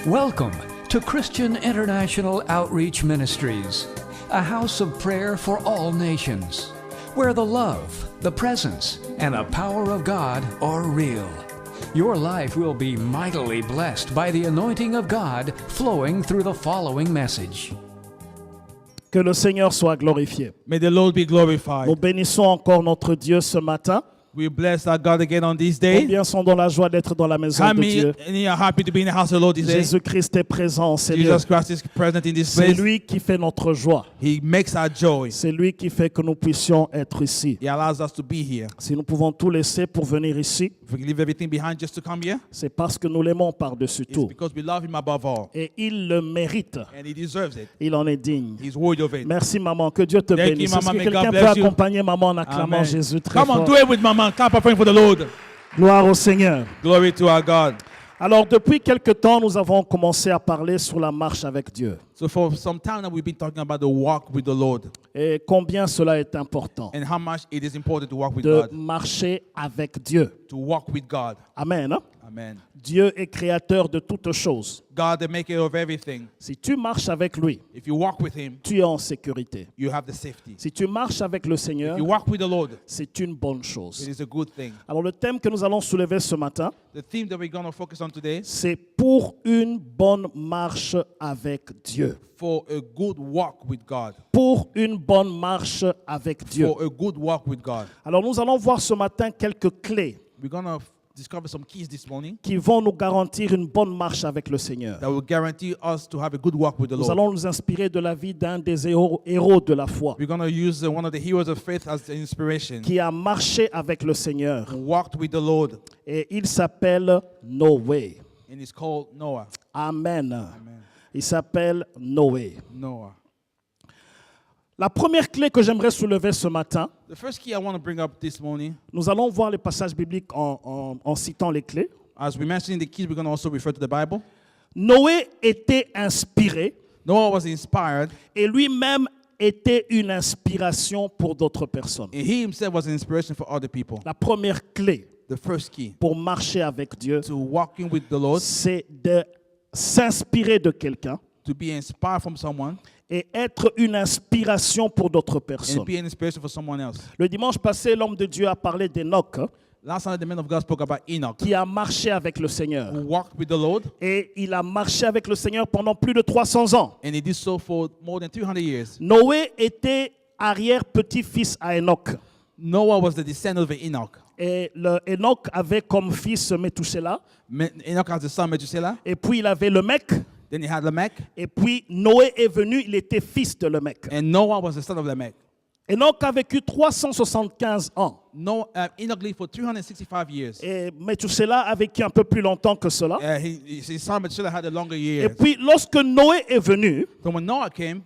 Welcome to Christian International Outreach Ministries, a house of prayer for all nations, where the love, the presence, and the power of God are real. Your life will be mightily blessed by the anointing of God flowing through the following message. Que le Seigneur soit glorifié. May the Lord be glorified. Nous bénissons encore notre Dieu ce matin. We bless our God again on this day. Combien sont dans la joie d'être dans la maison How de Dieu? many are happy to be in the house of the Lord this day? Jésus-Christ est présent, c'est lui. Jesus Christ is present in this C'est place. lui qui fait notre joie. He makes our joy. C'est lui qui fait que nous puissions être ici. He allows us to be here. Si nous pouvons tout laisser pour venir ici, If we can leave everything behind just to come here, c'est parce que nous l'aimons par-dessus it's tout. because we love Him above all. Et il le mérite. And He deserves it. Il en est digne. He's worthy of it. Merci maman, que Dieu te Thank you, bénisse. Est-ce Mama. que May God quelqu'un peut bless you. accompagner maman en acclamant Amen. Jésus très Come on, fort? do it with Mama. Clap offering for the Lord. Gloire au Seigneur. Glory to our God. Alors, depuis quelque temps, nous avons commencé à parler sur la marche avec Dieu. So for some time now, we've been talking about the walk with the Lord Et combien cela est important and how much it is important to walk with de God, marcher avec Dieu. to walk with God. Amen. Hein? Amen. Dieu est créateur de toutes choses. God, the maker of everything. Si tu marches avec lui, If you walk with Him, tu es en sécurité. you have the safety. Si tu marches avec le Seigneur, If you walk with the Lord, c'est une bonne it chose. is a good thing. Alors, le thème que nous allons soulever ce matin, The theme that we're going to focus on today, c'est pour une bonne marche avec Dieu. for a good walk with God. Pour une bonne marche avec Dieu. For a good walk with God. Alors, nous allons voir ce matin quelques clés We're going to discover some keys this morning qui vont nous garantir une bonne marche avec le Seigneur. that will guarantee us to have a good walk with the Nous Lord. allons nous inspirer de la vie d'un des héros de la foi We're going to use one of the heroes of faith as the inspiration. qui a marché avec le Seigneur. Who walked with the Lord, Et il s'appelle Noé. and it's called Noah. Amen. Amen. Il s'appelle Noé. Noah. La première clé que j'aimerais soulever ce matin, The first key I want to bring up this morning, nous allons voir les passages bibliques en citant les clés. as we mentioned in the keys, we're going to also refer to the Bible. Noé était inspiré Noah was inspired, et lui-même était une inspiration pour d'autres personnes. and he himself was an inspiration for other people. La première clé The first key pour marcher avec Dieu, to walking with the Lord, c'est de s'inspirer de quelqu'un to be inspired from someone, et être une inspiration pour d'autres and personnes. be an inspiration for someone else. Le dimanche passé, l'homme de Dieu a parlé d'Enoch, Last night, the man of God spoke about Enoch, qui a marché avec le Seigneur. who walked with the Lord, Et il a marché avec le Seigneur pendant plus de 300 ans. and he did so for more than 300 years. Noé était arrière-petit-fils à Enoch. Noah was the descendant of Enoch. Et Enoch avait comme fils Méthusélah. Enoch has the son Methuselah. Et puis il avait le mec. Then he had Lamech, Et puis Noé est venu, il était fils de Lamech. and Noah was the son of Lamech. Enoch a vécu 375 ans. Enoch lived for 365 years. Et Méthusélah a vécu un peu plus longtemps que cela. His son Methuselah had a longer Et years. puis lorsque Noé est venu, So when Noah came,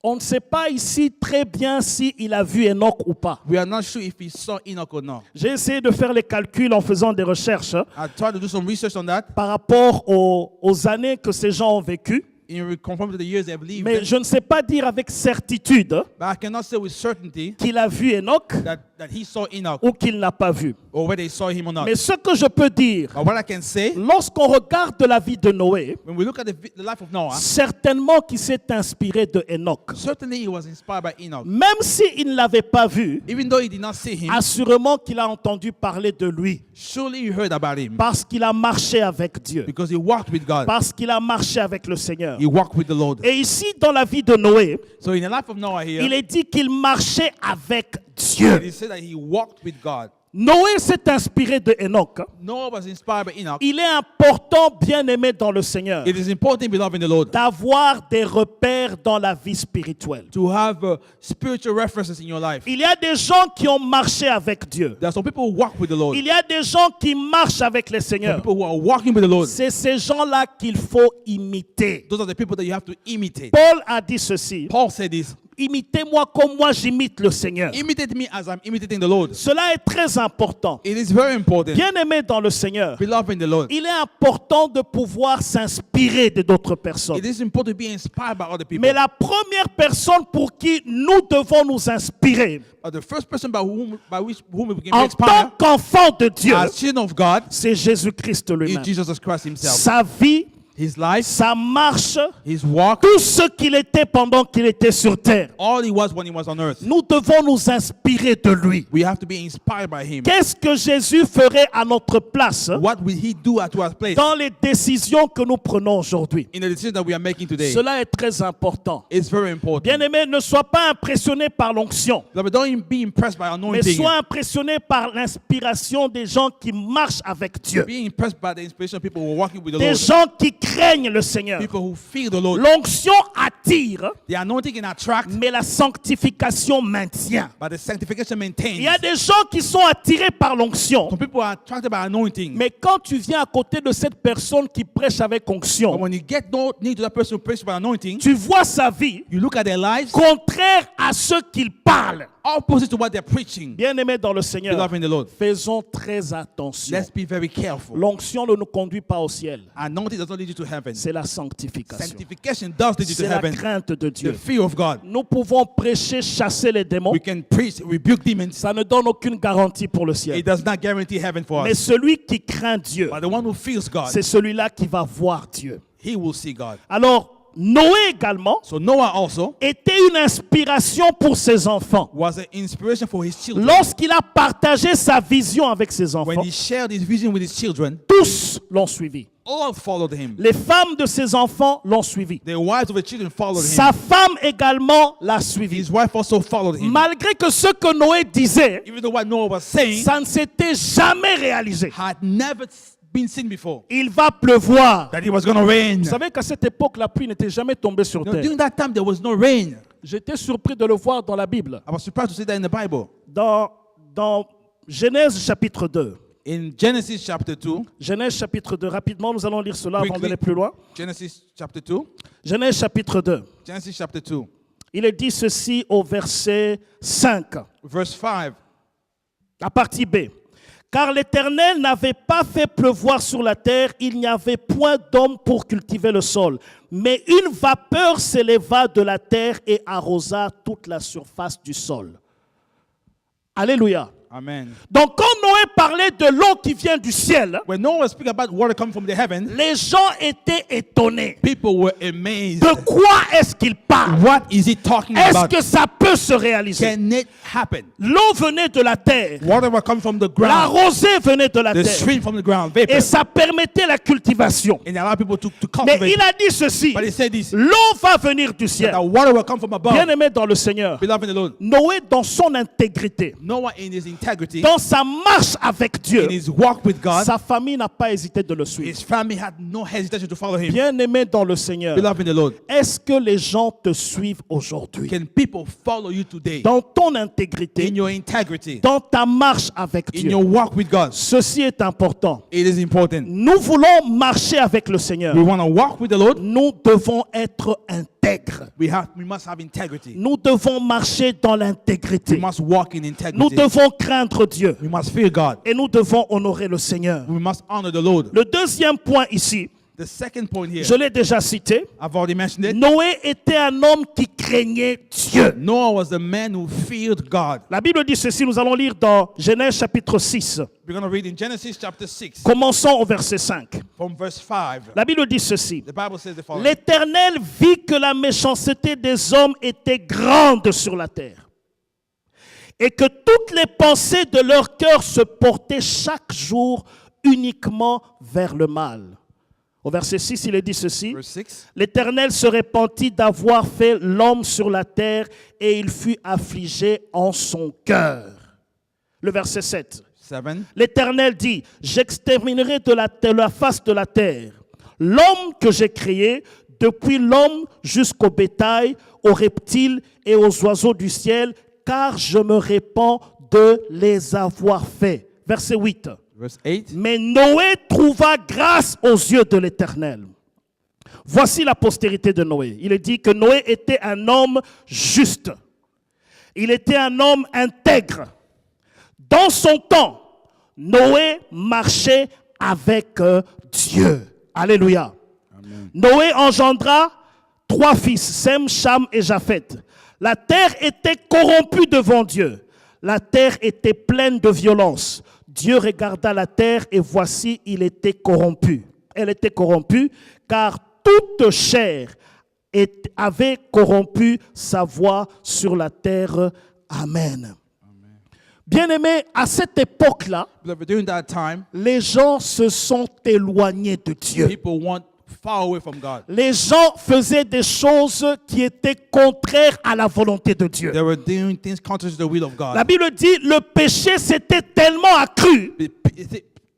on ne sait pas ici très bien s'il a vu Enoch ou pas. we are not sure if he saw Enoch or not. J'ai essayé de faire les calculs en faisant des recherches I tried to do some research on that, par rapport aux années que ces gens ont vécues. in conform to the years they've lived. Mais je ne sais pas dire avec certitude But I cannot say with certainty qu'il a vu Enoch that he saw Enoch ou qu'il n'a pas vu. or whether he saw him or not. Mais ce que je peux dire, But what I can say, lorsqu'on regarde la vie de Noé, when we look at the life of Noah, certainement qu'il s'est inspiré de Enoch. certainly he was inspired by Enoch. Même s'il ne l'avait pas vu, Even though he did not see him, assurément qu'il a entendu parler de lui. surely he heard about him Parce qu'il a marché avec Dieu. because he walked with God. Parce qu'il a marché avec le Seigneur. He walked with the Lord. Et ici, dans la vie de Noé, So in the life of Noah here, il est dit qu'il marchait avec Dieu. it said that he walked with God. Noé s'est inspiré de Enoch. Noah was inspired by Enoch. Il est important, bien aimé dans le Seigneur, It is important, beloved in the Lord, d'avoir des repères dans la vie spirituelle. to have spiritual references in your life. Il y a des gens qui ont marché avec Dieu. There are some people who walk with the Lord. Il y a des gens qui marchent avec les Some seigneurs. people who are walking with the Lord. C'est ces gens-là qu'il faut imiter. Those are the people that you have to imitate. Paul a dit ceci. Paul said this. imitez-moi comme moi j'imite le Seigneur. Imitate me as I'm imitating the Lord. Cela est très important. It is very important. Bien-aimé dans le Seigneur, Beloved in the Lord. il est important de pouvoir s'inspirer de d'autres personnes. It is important to be inspired by other people. Mais la première personne pour qui nous devons nous inspirer, The first person by whom we can be en inspired tant qu'enfant de Dieu, as children of God, c'est Jésus-Christ is lui-même. Jesus Christ himself. Sa vie, His life, sa marche, his walk, tout ce qu'il était pendant qu'il était sur terre. all he was when he was on earth. Nous devons nous inspirer de lui. We have to be inspired by him. Qu'est-ce que Jésus ferait à notre place What will he do at our place dans les décisions que nous prenons aujourd'hui? in the decision that we are making today? Cela est très important. It's very important. Bien-aimé, ne sois pas impressionné par l'onction, Beloved, don't be impressed by mais anointing. sois impressionné par l'inspiration des gens qui marchent avec Dieu. Be impressed by the inspiration of people who are walking with the Des Lord. gens qui craignent le Seigneur. People who fear the Lord. L'onction attire, The anointing can attract, mais la sanctification maintient. but the sanctification maintains. Il y a des gens qui sont attirés par l'onction, Some people are attracted by anointing. mais quand tu viens à côté de cette personne qui prêche avec But onction, when you get near to that person who prays by anointing, tu vois sa vie you look at their lives contraire à ce qu'il parle. opposite to what they're preaching. Bien-aimés dans le Seigneur, Beloved in the Lord, faisons très attention. let's be very careful. L'onction ne nous conduit pas au ciel, Anointing does not lead you to heaven. c'est la sanctification. Sanctification does lead you to C'est la heaven. crainte de The Dieu. fear of God. Nous pouvons prêcher, chasser les démons. We can preach, rebuke demons. Ça ne donne aucune garantie pour le It ciel. does not guarantee heaven for Mais us. celui qui craint Dieu, But the one who fears God, c'est celui-là qui va voir Dieu. he will see God. Alors, Noé également So Noah also était une inspiration pour ses enfants. was an inspiration for his children. Lorsqu'il a partagé sa vision avec ses When enfants, he shared his vision with his children, tous l'ont suivi. all followed him. Les femmes de ses enfants l'ont suivi. The wives of the children followed Sa him. femme également l'a suivi. His wife also followed him. Malgré que ce que Noé disait, Even though what Noah was saying ça ne s'était jamais réalisé. had never been seen before. Il va pleuvoir. That it was going to rain. Vous savez qu'à cette époque, la pluie n'était jamais tombée sur You know, terre. during that time, there was no rain. J'étais surpris de le voir dans la Bible. I was surprised to see that in the Bible. Dans Genèse chapitre 2. In Genesis chapter 2, Genèse chapitre 2. Rapidement, nous allons lire cela avant Quickly. d'aller plus loin. Genesis chapter 2, Genèse chapitre 2. Genesis chapter 2, Il est dit ceci au verset 5, verse 5. la partie B. Car l'Éternel n'avait pas fait pleuvoir sur la terre, il n'y avait point d'homme pour cultiver le sol. Mais une vapeur s'éleva de la terre et arrosa toute la surface du sol. Alléluia. Amen. Donc quand Noé parlait de l'eau qui vient du ciel, When Noah was speaking about water coming from the heaven, les gens étaient étonnés. people were amazed. De quoi est-ce qu'il parle? What is he talking Est-ce about? que ça peut se réaliser? Can it happen? L'eau venait de la terre. Water was coming from the La ground. rosée venait de la The terre. stream from the ground. Vapor. Et ça permettait la cultivation. And allow people to Mais cultivate. il a dit ceci. But he said this. L'eau va venir du ciel. That water will come from above. Bien-aimé dans le Seigneur, Beloved in the Lord. Noé dans son intégrité, Noah in his integrity, dans sa marche avec Dieu, in his walk with God, sa famille n'a pas hésité de le suivre. his family had no hesitation to follow him. Bien-aimé dans le Seigneur, Beloved in the Lord. est-ce que les gens te suivent aujourd'hui? Can people follow you today? Dans ton intégrité, In your integrity, dans ta marche avec in Dieu. your walk with God. Ceci est important. It is important. Nous voulons marcher avec le Seigneur. We want to walk with the Lord. Nous devons être intègres. We must have integrity. Nous devons marcher dans We l'intégrité. must walk in Nous integrity. devons craindre Dieu. We must fear God. Et nous devons honorer le Seigneur. We must honor the Lord. Le deuxième point ici, The second point here, je l'ai déjà cité, I've already mentioned it. Noé était un homme qui craignait Dieu. Noah was the man who feared God. La Bible dit ceci, nous allons lire dans Genèse chapitre 6. We're going to read in Genesis chapter 6 Commençons au verset 5. from verse 5. La Bible dit ceci. The Bible says the following. L'Éternel vit que la méchanceté des hommes était grande sur la terre et que toutes les pensées de leur cœur se portaient chaque jour uniquement vers le mal. Au verset 6, il est dit ceci. Verse 6. L'Éternel se repentit d'avoir fait l'homme sur la terre et il fut affligé en son cœur. Le verset 7. 7. L'Éternel dit, j'exterminerai de la face de la terre l'homme que j'ai créé, depuis l'homme jusqu'au bétail, aux reptiles et aux oiseaux du ciel, car je me répands de les avoir faits. Verset 8. Verse 8. Mais Noé trouva grâce aux yeux de l'Éternel. Voici la postérité de Noé. Il est dit que Noé était un homme juste. Il était un homme intègre. Dans son temps, Noé marchait avec Dieu. Alléluia. Amen. Noé engendra 3 fils, Sem, Cham et Japheth. La terre était corrompue devant Dieu. La terre était pleine de violence. Dieu regarda la terre et voici, il était corrompu. Elle était corrompue car toute chair avait corrompu sa voix sur la terre. Amen. Bien-aimés, à cette époque-là, During that time, les gens se sont éloignés de Dieu. people went far away from God. Les gens faisaient des choses qui étaient contraires à la volonté de Dieu. They were doing things contrary to the will of God. La Bible dit le péché s'était tellement accru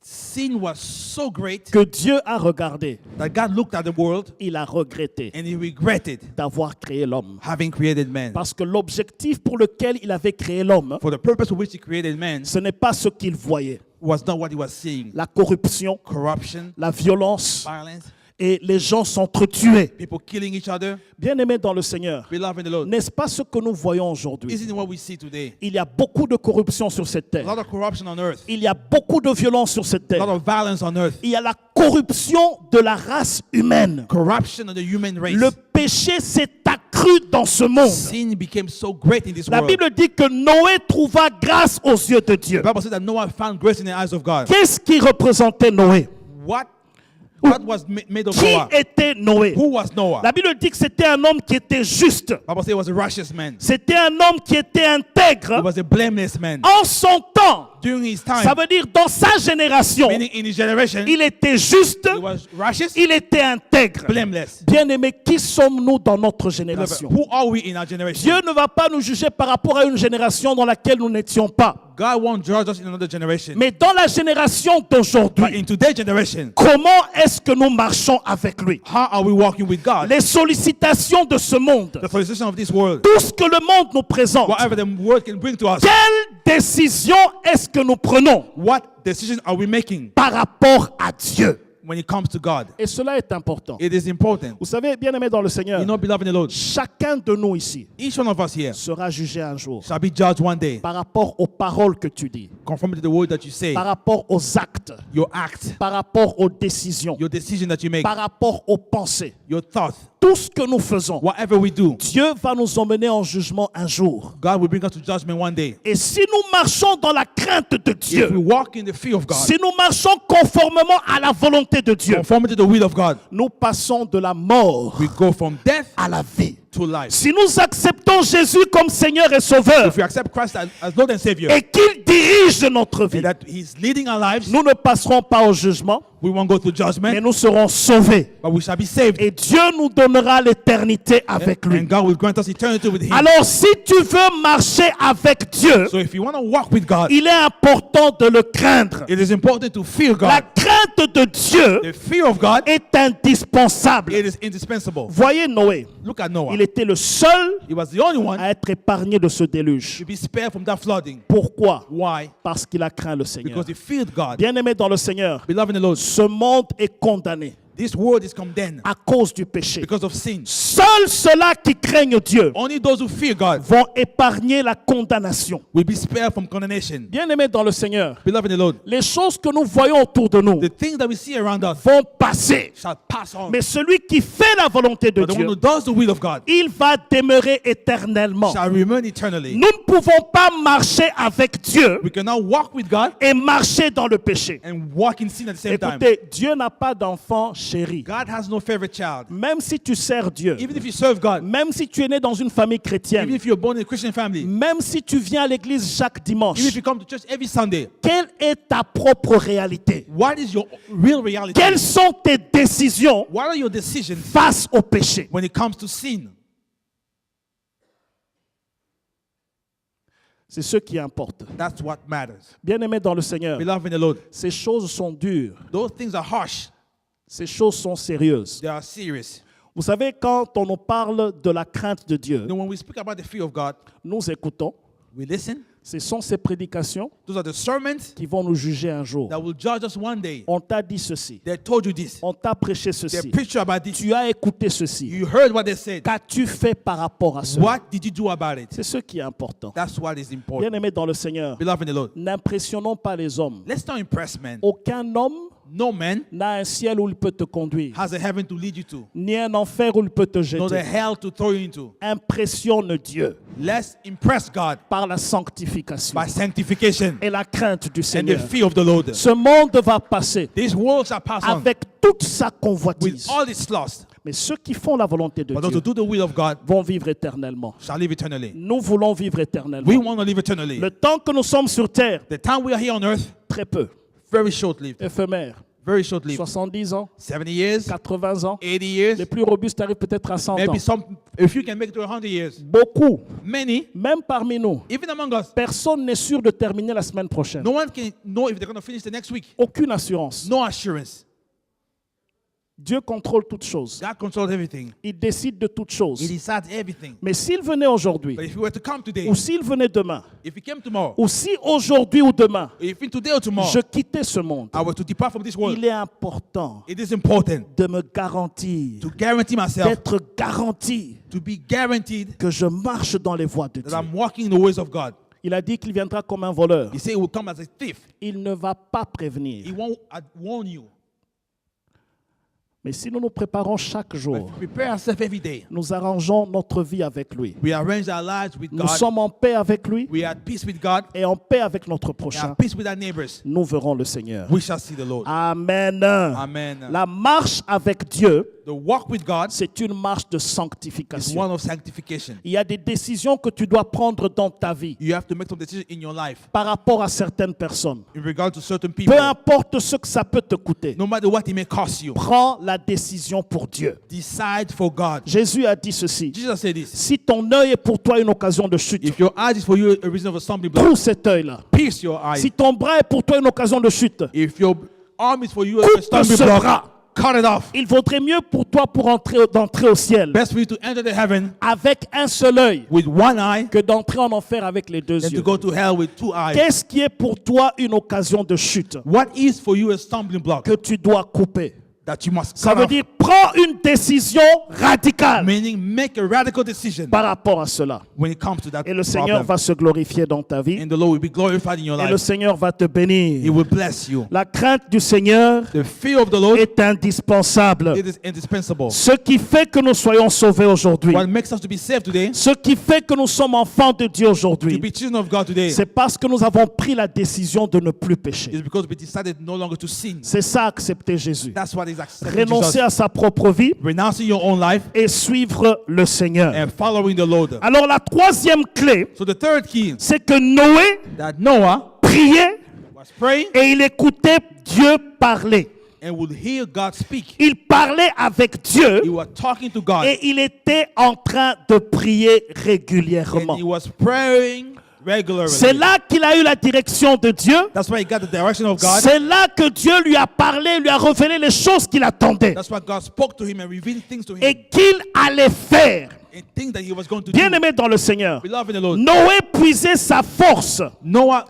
Sin was so great que Dieu a regardé. that God looked at the world Il a regretté and he regretted d'avoir créé l'homme. having created man. Parce que l'objectif pour lequel il avait créé l'homme, For the purpose for which he created man ce n'est pas ce qu'il voyait. was not what he was seeing. La corruption, Corruption, la violence violence, et les gens s'entretuaient. people killing each other. Bien-aimés dans le Seigneur, Beloved in the Lord. n'est-ce pas ce que nous voyons aujourd'hui? Isn't it what we see today? Il y a beaucoup de corruption sur cette A terre. lot of corruption on earth. Il y a beaucoup de violence sur cette A lot terre. of violence on earth. Il y a la corruption de la race humaine. Corruption of the human race. Le péché s'est accru dans ce monde. Sin became so great in this La world. Bible dit que Noé trouva grâce aux yeux de Dieu. The Bible says that Noah found grace in the eyes of God. Qu'est-ce qui représentait Noé? What was made of Qui Noah? était Noé? Who was Noah? La Bible dit que c'était un homme qui était juste. The Bible says he was a righteous man. C'était un homme qui était He intègre was a blameless man. en son temps. During his Ça time, veut dire dans sa génération, meaning in his generation, il était juste, he was righteous, il était intègre. blameless. Bien-aimés, qui sommes-nous dans notre Beloved, génération? who are we in our generation? Dieu ne va pas nous juger par rapport à une génération dans laquelle nous n'étions pas. God won't judge us in another generation. Mais dans la génération But d'aujourd'hui, in today's generation, comment est-ce que nous marchons avec lui? how are we walking with God? Les sollicitations de ce monde, The solicitation of this world, tout ce que le monde nous présente, whatever the world can bring to us, quelle décision est-ce que nous prenons what decision are we making par rapport à Dieu? when it comes to God? Et cela est important. It is important. Vous savez, bien-aimés dans le Seigneur, You know, beloved in the Lord, chacun de nous ici each one of us here sera jugé un jour shall be judged one day, par rapport aux paroles que tu dis, conform to the word that you say, par rapport aux actes, your act, par rapport aux décisions, your decision that you make, par rapport aux pensées. your thoughts, Tout ce que nous faisons, whatever we do, Dieu va nous emmener en jugement un jour. God will bring us to judgment one day. Et si nous marchons dans la crainte de If Dieu, we walk in the fear of God, si nous marchons conformément à la volonté de Dieu, conform to the will of God, nous passons de la mort we go from death à la vie. to life. Si nous acceptons Jésus comme Seigneur et Sauveur If we accept Christ as Lord and Savior, et qu'il dirige notre vie, and that He's leading our lives, nous ne passerons pas au jugement, we won't go through mais judgment, nous serons sauvés. but we shall be saved. Et Dieu nous donnera l'éternité avec lui. And God will grant us eternity with Him. Alors si tu veux marcher avec Dieu, So if you want to walk with God, il est important de le craindre. it is important to fear La God. crainte de Dieu The fear of God, est indispensable. it is indispensable. Voyez Noé, Look at Noah. il était le seul He was the only one à être épargné de ce déluge. to be spared from that flooding. Pourquoi? Why? Parce qu'il a craint le Seigneur. Because he feared God. Bien-aimé dans le Seigneur, Beloved in the Lord, ce monde est condamné this world is condemned à cause du péché. because of sin. Seuls ceux-là qui craignent Dieu Only those who fear God vont épargner la condamnation. will be spared from condemnation. Bien-aimé dans le Seigneur, Beloved in the Lord, les choses que nous voyons autour de nous the things that we see around us vont passer. shall pass on. Mais celui qui fait la volonté de But the one Dieu, who does the will of God il va demeurer éternellement. shall remain eternally. Nous ne pouvons pas marcher avec Dieu We cannot walk with God et marcher dans le péché. and walk in sin at the same time. Écoutez, Dieu n'a pas d'enfant chéri. God has no favorite child. Même si tu sers Dieu, Even if you serve God, même si tu es né dans une famille even chrétienne, if you're born in a Christian family, même si tu viens à l'église chaque dimanche, even if you come to church every Sunday, quelle est ta propre réalité? what is your real reality? Quelles sont tes décisions What are your decisions face au péché? when it comes to sin? C'est ce qui importe. That's what matters. Bien-aimé dans le Seigneur, Beloved in the Lord, ces choses sont dures, those things are harsh. ces choses sont sérieuses. They are serious. Vous savez, quand on nous parle de la crainte de Dieu, Now, when we speak about the fear of God, nous écoutons. we listen. Ce sont ces prédications Those are the sermons qui vont nous juger un jour. that will judge us one day. On t'a dit ceci. They told you this. On t'a prêché They ceci. preached you about this. Tu as écouté ceci. You heard what they said. Qu'as-tu fait par rapport à cela? What did you do about it? C'est ce qui est important. That's what is important. Bien-aimés dans le Seigneur, Beloved in the Lord. n'impressionnons pas les hommes. Let's not impress men. Aucun homme No man n'a un ciel où il peut te conduire, has a heaven to lead you to, ni un enfer où il peut te nor the jeter. hell to throw you into. Impressionne Dieu Let's impress God par la sanctification by sanctification et la crainte du and the Seigneur. fear of the Lord. Ce monde va passer This world shall pass on avec toute sa with convoitise. all its lust, Mais ceux qui font la volonté de but those Dieu who do the will of God vont vivre éternellement. shall live eternally. Nous voulons vivre We éternellement. want to live eternally. Le temps que nous sommes sur terre, The time we are here on earth, très peu, very short-lived. éphémère. Very short-lived. 70 ans, 70 years, 80 ans. 80 years, Les plus robustes arrivent peut-être à 100 ans. maybe some, if you can make it to 100 years. Beaucoup, Many, même parmi nous, even among us, personne n'est sûr de terminer la semaine prochaine. no one can know if they're going to finish the next week. Aucune assurance. No assurance. Dieu contrôle toutes choses. God controls everything. Il décide de toutes He choses. decides everything. Mais s'il venait aujourd'hui, But if he were to come today, ou s'il venait demain, if he came tomorrow, ou si aujourd'hui ou demain, if in today or tomorrow, je quittais ce monde, I were to depart from this world, il est important it is important de me garantir, to guarantee myself, d'être garanti to be guaranteed que je marche dans les voies de that Dieu. I'm walking in the ways of God. Il a dit qu'il viendra comme un voleur. He said he will come as a thief. Il ne va pas prévenir. He won't warn you. Mais si nous nous préparons chaque But jour, if we prepare ourselves every day, nous arrangeons notre vie avec lui. we arrange our lives with Nous God, sommes en paix avec lui we are at peace with God, et en paix avec notre and prochain. at peace with our neighbors, Nous verrons le Seigneur. we shall see the Lord. Amen. Amen. La marche avec Dieu, The walk with God c'est une marche de is sanctification. one of sanctification. Il y a des décisions que tu dois prendre dans ta vie You have to make some decisions in your life par rapport à certaines personnes. in regard to certain people. Peu importe ce que ça peut te coûter, No matter what it may cost you, prends la décision pour Dieu. decide for God. Jésus a dit ceci. Jesus said this. Si ton œil est pour toi une occasion de chute, If your eye is for you a reason of a stumbling block, trouve cet œil-là. pierce your eye. Si ton bras est pour toi une occasion de chute, If your arm is for you a coupe stumbling ce block, bras. cut it off. Il vaudrait mieux pour toi pour d'entrer au ciel Best for you to enter the heaven avec un seul œil with one eye que d'entrer en enfer avec les deux than to yeux. go to hell with two eyes. Qu'est-ce qui est pour toi une occasion de chute What is for you a stumbling block que tu dois couper? that you must Ça cut veut off? dire prends une décision radicale Meaning make a radical decision par rapport à cela. when it comes to that Et le Seigneur problem. va se glorifier dans ta vie. And the Lord will be glorified in your Et le life. Seigneur va te He bénir. will bless you. La crainte du Seigneur The fear of the Lord, est indispensable. it is indispensable. Ce qui fait que nous soyons sauvés aujourd'hui, What makes us to be saved today, ce qui fait que nous sommes enfants de Dieu to aujourd'hui, be children of God today, c'est parce que nous avons pris la décision de ne plus pécher. is because we decided no longer to sin. C'est ça, accepter Jésus. That's what is accepting Renoncer Jesus. à sa propre vie Renouncing your own life et suivre le Seigneur. and following the Lord. Alors la troisième clé, So the third key, c'est que Noé that Noah priait was praying et il écoutait Dieu parler. and would hear God speak. Il parlait avec Dieu He was talking to God et il était en train de prier and régulièrement. he was praying regularly. C'est là qu'il a eu la direction de Dieu. That's why he got the direction of God. C'est là que Dieu lui a parlé, lui a révélé les choses qu'il attendait That's why God spoke to him and revealed things to him et qu'il allait faire. and things that he was going to do. Bien-aimé dans le Seigneur, Beloved in the Lord, Noé puisait sa force Noah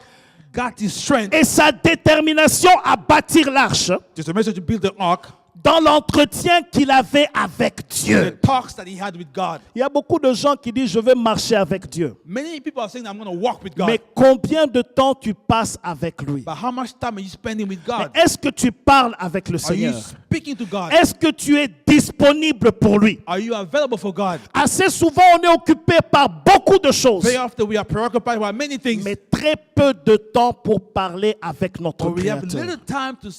got his strength, et sa détermination à bâtir l'arche determination to build the ark, dans l'entretien qu'il avait avec the Dieu. talks that he had with God. Il y a beaucoup de gens qui disent je vais marcher avec Dieu. Many people are saying I'm going to walk with God. Mais combien de temps tu passes avec lui? But how much time are you spending with God? Mais est-ce que tu parles avec le Are you Seigneur? speaking to God? Est-ce que tu es disponible pour lui? Are you available for God? Assez souvent, on est occupé par beaucoup de choses, Very often we are preoccupied by many things, mais très peu de temps pour parler avec notre but we have Créateur. little time to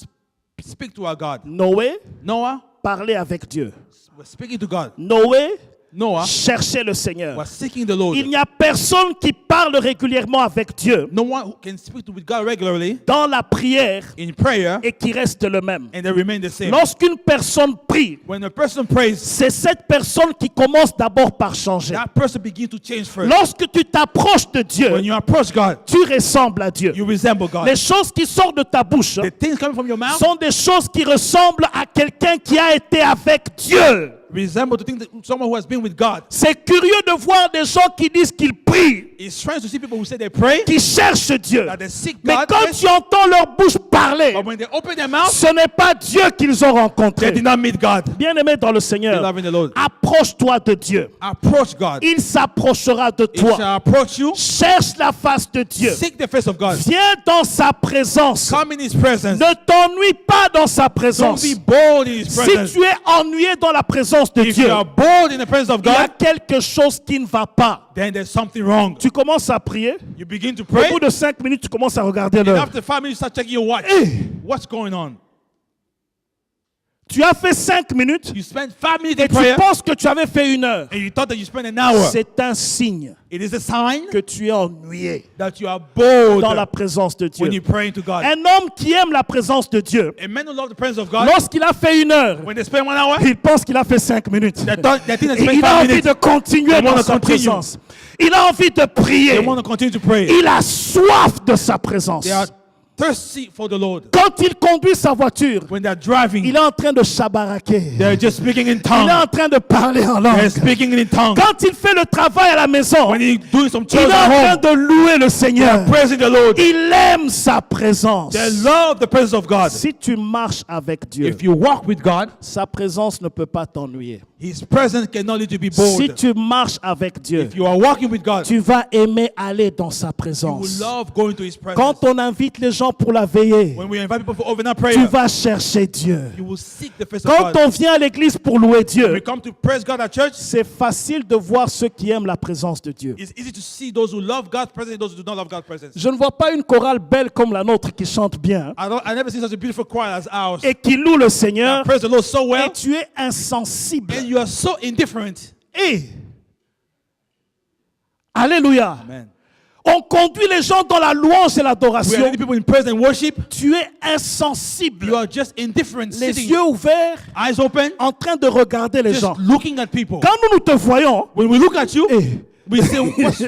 speak to our God. Noé Noah parlait avec Dieu. was speaking to God. Noé Noah cherchait le Seigneur. was seeking the Lord. Il n'y a personne qui parle régulièrement avec Dieu No one who can speak with God regularly dans la prière in prayer et qui reste le même. and they remain the same. Lorsqu'une personne prie, When a person prays, c'est cette personne qui commence d'abord par changer. that person begins to change first. Lorsque tu t'approches de When Dieu, you approach God, tu ressembles à Dieu. you resemble God. Les choses qui sortent de ta bouche The things coming from your mouth sont des choses qui ressemblent à quelqu'un qui a été avec Dieu. resemble to think that someone who has been with God. C'est curieux de voir des gens qui disent qu'ils prient, It's strange to see people who say they pray, qui cherchent Dieu. that they seek Mais God, quand yes, tu entends leur bouche parler, but when they open their mouth, ce n'est pas Dieu qu'ils ont they rencontré. did not meet God. Bien-aimé dans le Seigneur, Beloved in the Lord, approche-toi de Dieu. approach God. Il s'approchera de He toi. shall approach you. Cherche la face de Dieu. Seek the face of God. Viens dans sa présence. Come in His presence. Ne t'ennuie pas dans sa Don't présence. be bold in His Si presence. tu es ennuyé dans la présence de If Dieu, you are bold in the presence of il y a God, quelque chose qui ne va pas. then there's something wrong. Tu commences à prier. You begin to Au pray, bout de 5 minutes, tu commences à regarder and l'heure. after 5 minutes, you start checking your watch. What's going on? Tu as fait 5 minutes You spent 5 minutes et in tu prayer, penses que tu avais fait 1 heure. and you thought that you spent an hour. C'est un signe It is a sign que tu es ennuyé that you are bold dans la présence de when Dieu. you pray to God. Un homme qui aime la présence de Dieu, A man who loves the presence of God, lorsqu'il a fait 1 heure, when they spend 1 hour, il pense qu'il a fait 5 minutes. they think they Et spend il a 5 envie minutes. de continuer They dans wanna sa continue. présence. Il a envie de prier. They want to continue to pray. Il a soif de sa présence. They are thirsty for the Lord. Quand il conduit sa voiture, When they are driving, il est en train de chabaraquer. they're just speaking in Il est tongues. en train de parler en They're langue. speaking in tongues. Quand il fait le travail à la maison, When he's doing some il chores est en train at home, de louer le Seigneur. praising the Lord. Il aime sa présence. They love the presence of God. Si tu marches avec Dieu, If you walk with God, sa présence ne peut pas t'ennuyer. His presence cannot lead you to be Si bold. tu marches avec Dieu, If you are walking with God, tu vas aimer aller dans sa you will présence. love going to His presence. Quand on invite les gens pour la veillée, When we invite people for overnight tu prayer, vas chercher Dieu. you will seek the face of Quand God. on vient à l'église pour louer When we Dieu, come to praise God at church, c'est facile de voir ceux qui aiment la présence de Dieu. it's easy to see those who love God's presence and those who do not love God's presence. Je ne vois pas une chorale belle comme la nôtre qui chante bien I never seen such a beautiful choir as ours. et qui loue le Seigneur, Praise the Lord so et well, tu es insensible. and you are so indifferent. Et Alléluia. Amen. On conduit les gens dans la louange et We are l'adoration. leading people in praise and worship. Tu es You insensible. are just indifferent, Les sitting, yeux ouverts, eyes open, en train de regarder les just gens. looking at people. Quand nous te voyons, When we look at you, eh, we say, what's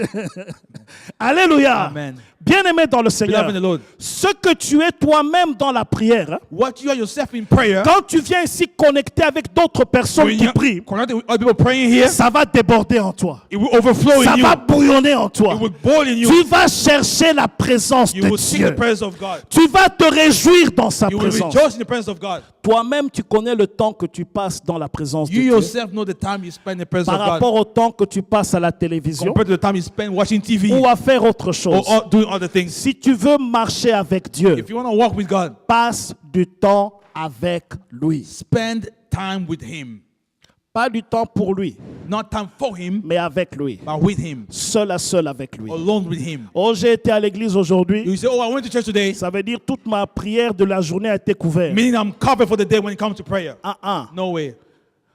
Alléluia. Amen. Bien-aimé dans le Seigneur, Beloved in the Lord. ce que tu es toi-même dans la prière, What you are yourself in prayer, quand tu viens ici connecter avec d'autres personnes when qui you're prient, connected with other people praying here, ça va déborder en toi. it will overflow Ça in you. va bouillonner en toi. It will boil in you. Tu vas chercher la présence You de will seek the Dieu. presence of God. Tu vas te réjouir dans sa You will présence. rejoice in the presence of God. Toi-même, tu connais le temps que tu passes dans la présence de You Dieu yourself know the time you spend in the presence par of God rapport au temps que tu passes à la télévision compared to the time you spend watching TV ou à faire autre chose. or doing other things. Si tu veux marcher avec Dieu, If you want to walk with God, passe du temps avec lui. spend time with Him. Pas du temps pour lui, Not time for Him, mais avec lui. but with Him. Seul à seul avec lui. Alone with Him. Oh, j'ai été à l'église aujourd'hui. You say, oh, I went to church today, Ça veut dire toute ma prière de la journée a été couverte. meaning I'm covered for the day when it comes to prayer. Ah. No way.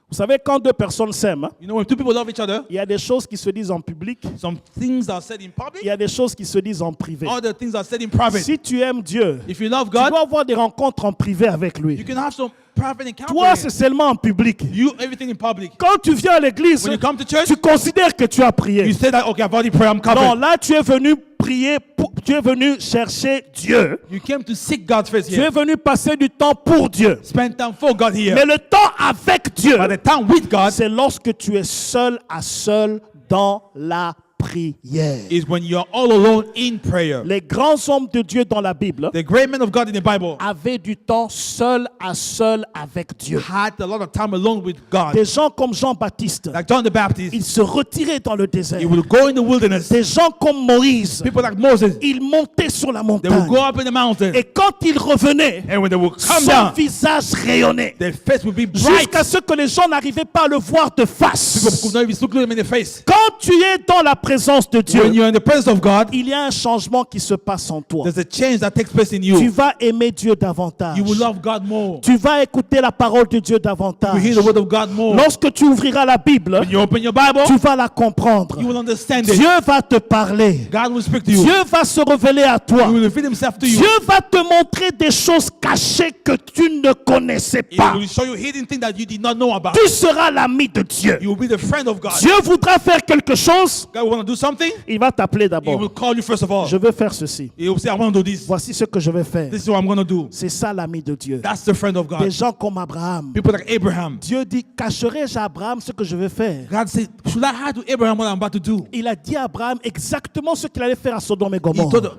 Vous savez, quand deux personnes s'aiment, hein, You know, when two people love each other, il y a des choses qui se disent en public, some things are said in public, il y a des choses qui se disent en privé. other things are said in private. Si tu aimes Dieu, If you love tu God, dois avoir des rencontres en privé avec you lui. can have some private encounters. Toi, c'est seulement en public. You, everything in public. Quand tu viens à l'église, When you come to church, tu considères que tu as you prié. say that, okay, I've already prayed, I'm Non, covered. là, tu es venu prier, tu es venu chercher Dieu. You came to seek God's face Tu here. es venu passer du temps pour Dieu. Spend time for God here. Mais le temps avec Dieu, But the time with God c'est lorsque tu es seul à seul dans la prière. is when you're all alone in prayer. Les grands hommes de Dieu dans la Bible The great men of God in the Bible avaient du temps seul à seul avec Dieu. had a lot of time alone with God. Des gens comme Jean-Baptiste, Like John the Baptist, ils se retiraient dans le désert. he will go in the wilderness. Des gens comme Moïse, People like Moses, ils montaient sur la they will montagne. go up in the mountain. Et quand ils revenaient, And when they will come son down, visage rayonnait. their face will be bright. Jusqu'à ce que les gens n'arrivaient pas à le voir de People face. could not even look them in the face. Quand tu es dans la présence de Dieu, When you're in the presence of God, il y a un changement qui se passe en toi. there's a change that takes place in Tu you. vas aimer Dieu davantage. You will love God more. Tu vas écouter la parole de Dieu You davantage. will hear the word of God more. Lorsque tu ouvriras la Bible, When you open your Bible, tu vas la comprendre. you will understand it. Dieu va te parler. God will speak to you. Dieu va se révéler à toi. He will reveal himself to you. Dieu va te montrer des choses cachées que tu ne connaissais He pas. will show you hidden things that you did not know about. Tu seras l'ami de Dieu. You will be the friend of God. Dieu voudra faire quelque chose. God will want to do something, il va t'appeler he d'abord. will call you first of all. Je veux faire ceci. He will say, I want to do this. Voici ce que je vais faire. This is what I'm going to do. C'est ça l'ami de Dieu. That's the friend of Des God. gens comme Abraham. People like Abraham. Dieu dit, cacherai-je à Abraham ce que je vais faire? God said, should I hide to Abraham what I'm about to do? Il a dit à Abraham exactement ce qu'il allait faire à Sodome et He Gomorrhe. told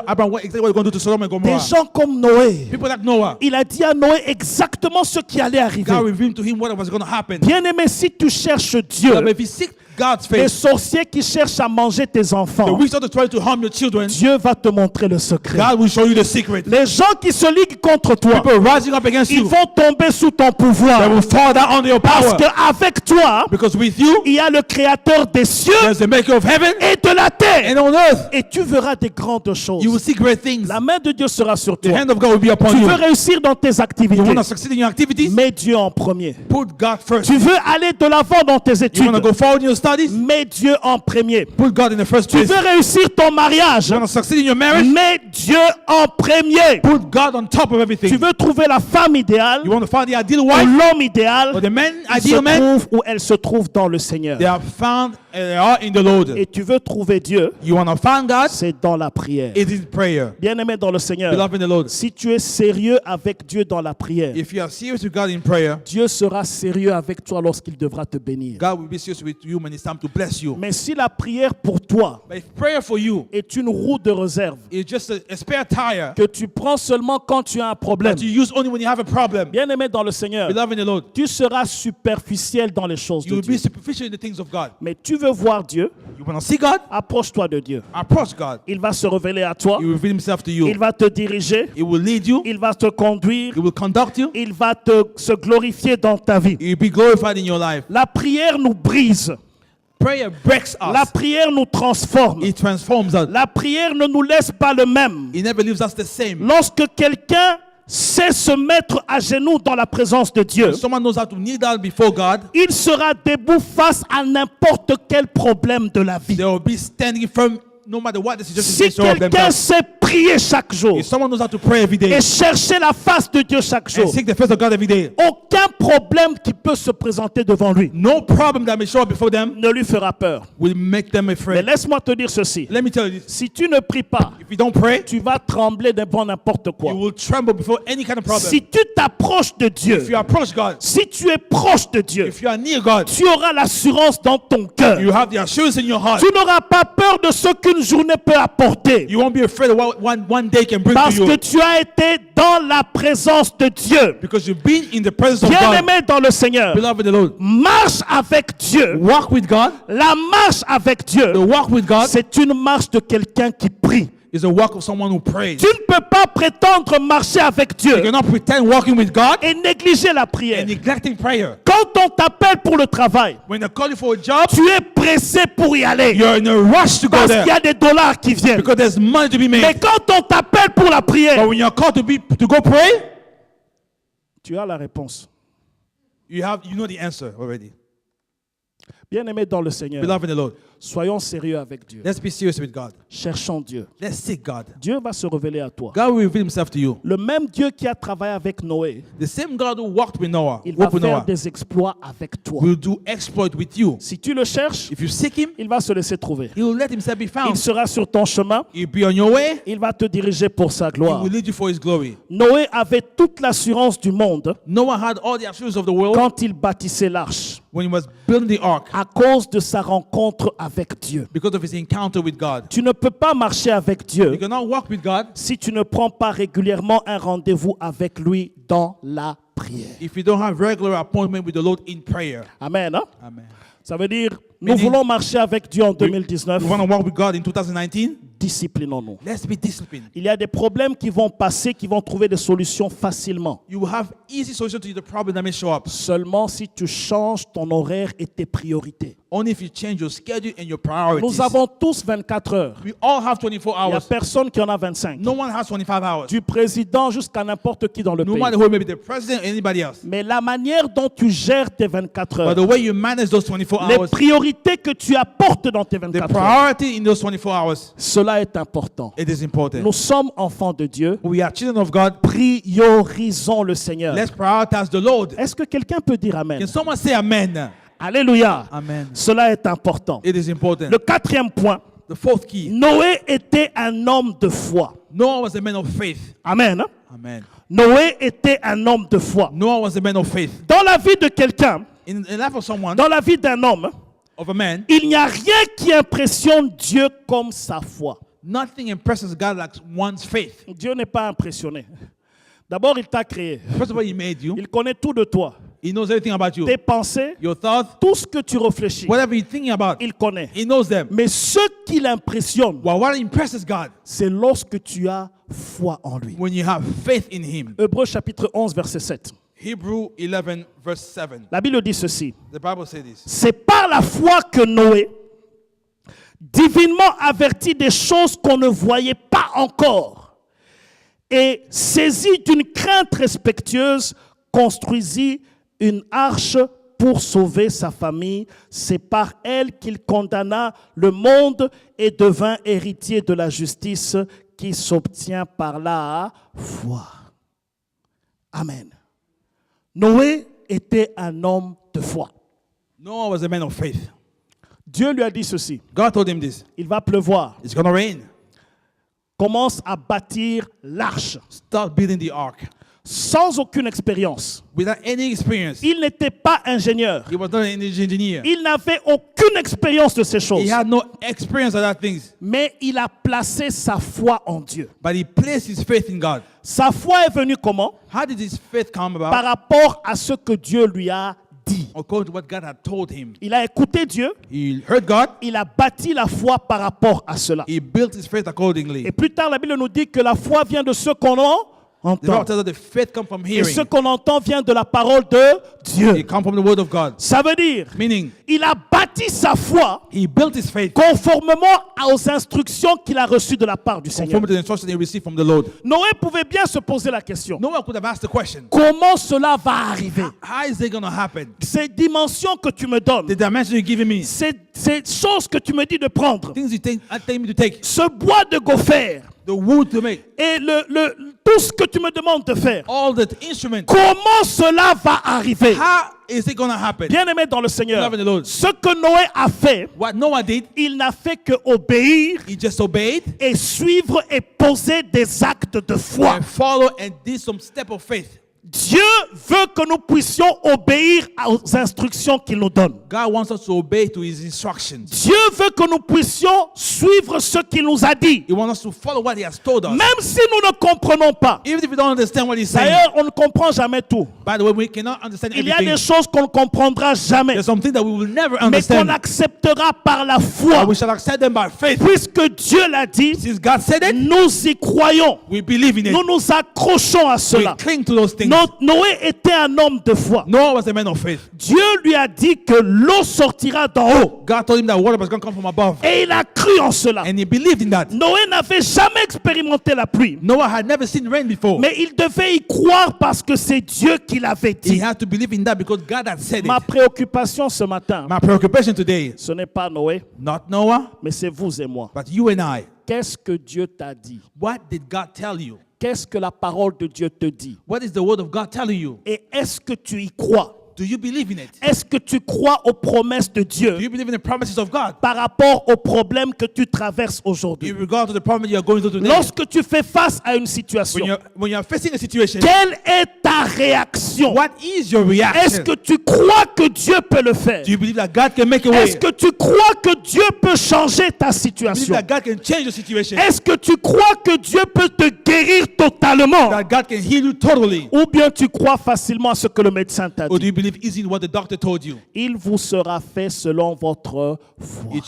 Abraham exactly what he's going to do to Sodom and Des Gomorrah. gens comme Noé. People like Noah. Il a dit à Noé exactement ce qui allait arriver. God revealed to him what was going to happen. Bien-aimé, si tu cherches Dieu, But if you seek God's les face, sorciers qui cherchent à manger tes the enfants, wizard is trying to harm your children, Dieu va te montrer le secret. God will show you the secret. Les gens qui se liguent contre toi, People rising up against ils you, vont tomber sous ton they pouvoir. will fall down under your Parce power. qu'avec toi, Because with you, il y a le Créateur des cieux there's the maker of heaven et de la terre. and on earth. Et tu verras des grandes choses. You will see great things. La main de Dieu sera sur The toi. hand of God will be upon Tu you. veux réussir dans tes You activités. want to succeed in your activities? Mets Dieu en premier. Put God first. Tu veux aller de l'avant dans tes You études. want to go forward in your studies? Mets Dieu en premier. Put God in the first Tu place. veux réussir ton mariage. You want to succeed in your marriage? Mets Dieu en premier. Put God on top of Tu everything. veux trouver la femme idéale You want to find the ideal ou wife l'homme idéal. or the man, Il se ideal man? trouve où elle se trouve dans le Seigneur. They are found and they are in the Lord. Et tu veux trouver Dieu, You want to find God? c'est dans la prière. It is prayer. Bien-aimé dans le Seigneur, Beloved in the Lord. si tu es sérieux avec Dieu dans la prière, If you are serious with God in prayer, Dieu sera sérieux avec toi lorsqu'il devra te bénir. God will be serious with you when it's time to bless you. Mais si la prière pour toi But if prayer for you est une roue de réserve is just a spare tire que tu prends seulement quand tu as un problème, that you use only when you have a problem, bien-aimé dans le Seigneur, beloved in the Lord, tu seras superficiel dans les choses you de will be Dieu. superficial in the things of God. Mais tu veux voir Dieu, You want to see God? approche-toi de Dieu. Approach God. Il va se révéler à toi, He will reveal himself to il you. va te diriger, He will lead you. il va te conduire, He will conduct you. il va se glorifier dans ta vie. He will be glorified in your life. La prière nous brise, Prayer breaks la us. prière nous transforme. It transforms us. La prière ne nous laisse pas le même. It never leaves us the same. Lorsque quelqu'un sait se mettre à genoux dans la présence de Dieu, If someone knows how to kneel down before God, il sera debout face à n'importe quel problème de la vie. they will be standing firm no matter what the situation Si is. Show of quelqu'un themselves. sait prier chaque jour If someone knows how to pray every day et chercher la face de Dieu chaque and jour, seek the face of God every day, aucun problème qui peut se présenter devant lui no problem that may show up before them ne lui fera peur. will make them Mais afraid. laisse-moi te dire ceci. Let me tell you this. Si tu ne pries pas, If you don't pray, tu vas trembler devant n'importe quoi. you will tremble before any kind of problem. Si tu t'approches de If Dieu, you approach God, si tu es proche de Dieu, if you are near God, tu auras l'assurance dans ton cœur. you have the assurance in your heart. Tu n'auras pas peur de ce qu'une journée peut apporter. You won't be afraid of what one day can bring Parce to que you. tu as été dans la présence de Dieu. Because you've been in the presence of God. Bien-aimé dans le Seigneur, Beloved in the Lord, marche avec Dieu. walk with God. La marche avec Dieu, The walk with God c'est une marche de quelqu'un qui prie. is a walk of someone who prays. Tu ne peux pas prétendre marcher avec You Dieu cannot pretend walking with God et négliger la prière. and neglecting prayer. Quand on t'appelle pour le travail, When they call you for a job, tu es pressé pour y aller. you're in a rush to go Parce qu'il y there a des dollars qui viennent. because there's money to be Mais made. quand on t'appelle pour la But prière, when you're called to go pray, tu as la réponse. you know the answer already. Bien-aimé dans le Seigneur, Beloved in the Lord, soyons sérieux avec Dieu. let's be serious with God. Cherchons Dieu. Let's seek God. Dieu va se révéler à toi. God will reveal himself to you. Le même Dieu qui a travaillé avec Noé, The same God who walked with Noah, il va walked with faire Noah, des exploits avec toi. will do exploit with you. Si tu le cherches, If you seek him, il va se laisser trouver. he will let himself be Il found. sera sur ton chemin. He'll be on your way. Il va te diriger pour sa He gloire. will lead you for his glory. Noé avait toute l'assurance du monde Noah had all the assurance of the world quand il bâtissait l'arche when he was building the ark à cause de sa rencontre avec Dieu. because of his encounter with God. Tu ne peux pas marcher avec Dieu You cannot walk with God si tu ne prends pas régulièrement un rendez-vous avec lui dans la prière. if you don't have regular appointment with the Lord in prayer. Amen. Hein? Amen. Ça veut dire, nous Meaning- voulons marcher avec Dieu en 2019. You want to walk with God in 2019? Disciplinons-nous. Let's be disciplined. Il y a des problèmes qui vont passer, qui vont trouver des solutions facilement. You will have easy solution to the problem that may show up. Seulement si tu changes ton horaire et tes priorités. Only if you change your schedule and your priorities. Nous avons tous 24 heures. We all have 24 Il n'y a hours. personne qui en a 25. No one has 25 hours. Du président jusqu'à n'importe qui dans le No pays. matter who, maybe the president or anybody else. Mais la manière dont tu gères tes 24 But heures, the way you manage those 24 les hours, priorités que tu apportes dans tes the 24 heures, priority in those 24 hours, cela est important. it is important. Nous sommes enfants de Dieu. We are children of God. Priorisons le Seigneur. Let's prioritize the Lord. Est-ce que quelqu'un peut dire Amen? Can someone say amen? Alléluia. Amen. Cela est important. It is important. Le quatrième point, The fourth key. Noé était un homme de foi. Noah was a man of faith. Amen. Amen. Noé était un homme de foi. Noah was a man of faith. Dans la vie de quelqu'un, In the life of someone, dans la vie d'un homme, of a man, il n'y a rien qui impressionne Dieu comme sa foi. nothing impresses God like one's faith. Dieu n'est pas impressionné. D'abord, il t'a créé. First of all, He made you. Il connaît tout de toi. He knows everything about you. Tes pensées, Your thoughts, tout ce que tu réfléchis, whatever you're thinking about, il connaît. He knows them. Mais ce qui l'impressionne, Well, what impresses God? c'est lorsque tu as foi en lui. When you have faith in Him. Hébreux chapitre 11, verset 7. Hebrew 11, verse 7. La Bible dit ceci. The Bible says this. C'est par la foi que Noé, divinement averti des choses qu'on ne voyait pas encore, et saisi d'une crainte respectueuse, construisit une arche pour sauver sa famille. C'est par elle qu'il condamna le monde et devint héritier de la justice qui s'obtient par la foi. Amen. Noé était un homme de foi. Noah was a man of faith. Dieu lui a dit ceci. God told him this. Il va pleuvoir. It's going to rain. Commence à bâtir l'arche. Start building the ark. Sans aucune expérience. Without any experience. Il n'était pas ingénieur. He was not an engineer. Il n'avait aucune expérience de ces choses. He had no experience of that things. Mais il a placé sa foi en Dieu. But he placed his faith in God. Sa foi est venue comment? How did his faith come about? Par rapport à ce que Dieu lui a dit. According to what God had told him. Il a écouté Dieu. He heard God. Il a bâti la foi par rapport à cela. He built his faith accordingly. Et plus tard, la Bible nous dit que la foi vient de ce qu'on The entend. Bible tells us the faith comes from Et hearing. ce qu'on entend vient de la parole de Dieu. It comes from the word of God. Ça veut dire, Meaning, il a bâti sa foi he built his faith conformément aux instructions qu'il a reçues de la part du Seigneur. conform to the instructions he received from the Lord. Noé pouvait bien se poser la question. Noah could have asked the question, Comment cela va arriver? how is it going to happen? Ces dimensions que tu me donnes, The dimension you're giving me, ces choses que tu me dis de prendre, things you tell me to take, ce bois de gopher the wood to make, et tout ce que tu me demandes de faire, all the instruments, comment cela va arriver? how is it going to happen? Bien-aimé dans le Seigneur, Love in the Lord. ce que Noé a fait, What Noah did, il n'a fait que obéir he just obeyed et suivre et poser des actes de foi. and followed and did some step of faith. Dieu veut que nous puissions obéir aux instructions qu'il nous donne. God wants us to obey to his instructions. Dieu veut que nous puissions suivre ce qu'il nous a dit. He wants us to follow what he has told us. Même si nous ne comprenons pas. Even if we don't understand what he's saying. D'ailleurs, on ne comprend jamais tout. By the way, we cannot understand Il y a everything. des choses qu'on ne comprendra jamais, There's something that we will never mais qu'on understand. acceptera par la foi. But we shall accept them by faith. Puisque Dieu l'a dit, Since God said it, nous y croyons. we believe in it. Nous nous accrochons à We cela. cling to those things. Noé était un homme de foi. Noah was a man of faith. Dieu lui a dit que l'eau sortira d'en haut. God told him that water was going to come from above. Et il a cru en cela. And he believed in that. Noé n'avait jamais expérimenté la pluie. Noah had never seen rain before. Mais il devait y croire parce que c'est Dieu qui l'avait He dit. had to believe in that because God had said Ma it. préoccupation ce matin, My preoccupation today, ce n'est pas Noé, not Noah, mais c'est vous et moi. but you and I. Qu'est-ce que Dieu t'a dit? What did God tell you? Qu'est-ce que la parole de Dieu te dit? What is the word of God telling you? Et est-ce que tu y crois? Do you believe in it? Est-ce que tu crois aux promesses de Do Dieu you believe in the promises of God? par rapport aux problèmes que tu traverses aujourd'hui? In regard to the problem you are going through today. Lorsque tu fais face à une situation, When you're facing a situation, quelle est ta réaction? what is your Est-ce reaction? que tu crois que Dieu peut le faire? Do you believe that God can make a way? Est-ce que tu crois que Dieu peut changer ta Do you believe situation? that God can change the situation? Est-ce que tu crois que Dieu peut te guérir totalement? That God can heal you totally? Ou bien tu crois facilement à ce que le médecin t'a Or do dit? you believe easily what the doctor told you? Il vous sera fait selon votre foi. It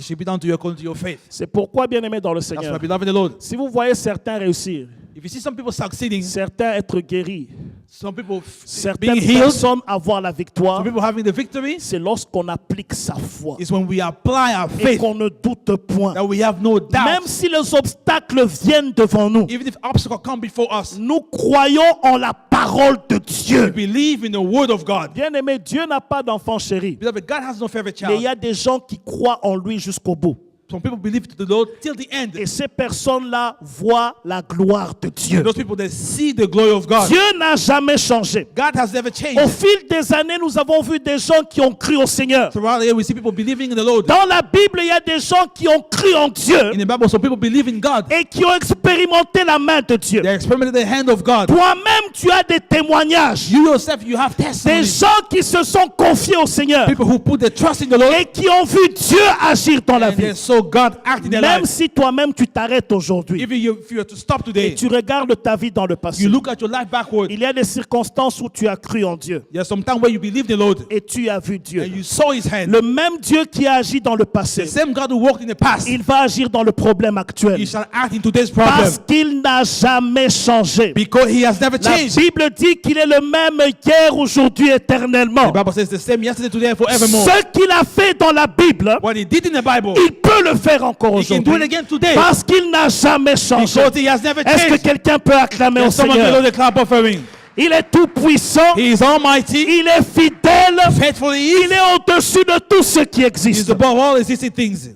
should be done to you according to your faith. C'est pourquoi, bien-aimé dans le That's why, Seigneur, beloved in the Lord, si vous voyez certains réussir, if you see some people succeeding, certains être guéris, some people certaines being healed, personnes avoir la victoire, some people having the victory, c'est lorsqu'on applique sa foi is when we apply our et faith, qu'on ne doute point. that we have no doubt. Même si les obstacles viennent devant nous, Even if obstacles come before us, nous croyons en la parole de we Dieu. believe in the word of God. Bien-aimé, Dieu n'a pas d'enfant chéri, Beloved, God has no favorite mais il y child. a des gens qui croient en lui jusqu'au bout. some people believe to the Lord till the end. Et ces personnes-là voient la gloire de Dieu. Those people, they see the glory of God. Dieu n'a jamais changé. God has never Au changed. fil des années, nous avons vu des gens qui ont cru au Seigneur. Throughout the year, we see people believing in the Lord. Dans la Bible, il y a des gens qui ont cru en Dieu In the Bible, some people believe in God. et qui ont expérimenté la main de Dieu. They experimented the hand of God. Toi-même, tu as des témoignages. You yourself, you have Des testimonies. gens qui se sont confiés au Seigneur People who put their trust in the Lord et qui ont vu Dieu agir dans la and vie. they saw God act in their Même lives. si toi-même tu t'arrêtes aujourd'hui If you were to stop et today, tu regardes ta vie dans le passé, you look at your life backward. il y a des circonstances où tu as cru en Dieu There's some time where you believed in the Lord et tu as vu Dieu. and you saw His hand. Le même Dieu qui a agi dans le passé, The same God who walked in the past, il va agir dans le problème actuel. He shall act in today's problem Parce qu'il n'a jamais changé. because He has never La changed. Bible dit qu'il est le même hier, aujourd'hui, éternellement. The Bible says the same yesterday, today, and forevermore. Ce qu'il a fait dans la Bible, What He did in the Bible, il peut le faire encore He can do it aujourd'hui. again today Parce qu'il n'a jamais changé. because He has never Est-ce que changed. quelqu'un peut acclamer au Can someone below Seigneur? the clap offering? Il est tout puissant, He is almighty, il est fidèle, faithful He il is. est au-dessus de tout ce qui He is existe. above all existing things.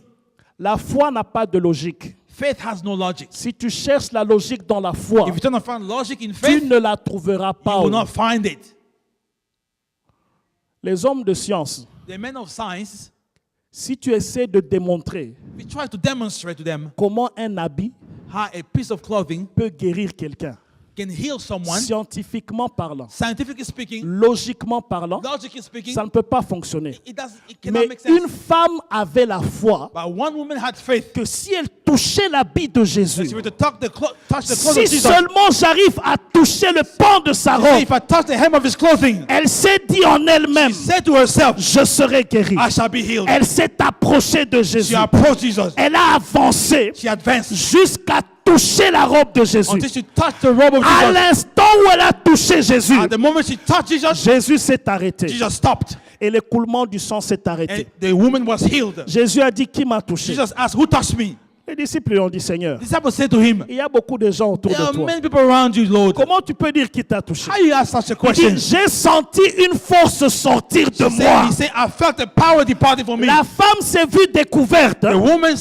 La foi n'a pas de logique. Faith has no logic. Si tu cherches la logique dans la foi, If you try to find logic in tu faith, ne la trouveras you pas. will not find it. Les hommes de science, The men of science, si tu essaies de démontrer we try to demonstrate to them comment un habit how a piece of clothing peut guérir quelqu'un, can heal someone, scientifiquement parlant, scientifically speaking, logiquement parlant, logically speaking, ça ne peut pas fonctionner. it cannot Mais make sense. une femme avait la foi But one woman had faith. que si elle touchait l'habit de Jésus, She were to touch the clothes si of Jesus. seulement j'arrive à toucher le pan de sa Say, robe, if I touch the hem of his clothing, elle s'est dit en elle-même, she said to herself, je serai guérie. I shall be healed. Elle s'est approchée de Jésus. She approached Jesus. Elle a avancé She advanced jusqu'à toucher la robe de Jésus. until she touched the robe of À Jesus. l'instant où elle a touché Jésus, At the moment she touched Jesus, Jésus s'est arrêté Jesus stopped. et l'écoulement du sang s'est And arrêté. the woman was healed. Jésus a dit, qui m'a touché? Jesus asked, who touched me? Les disciples lui ont dit, Seigneur, The disciples said to him, il y a beaucoup de gens autour there de are toi. many people around you, Lord. Comment tu peux dire qui t'a touché? How you ask such a Il dit, question? j'ai senti une force sortir de moi. He said, I felt the power departing from me. La femme s'est vue découverte. The woman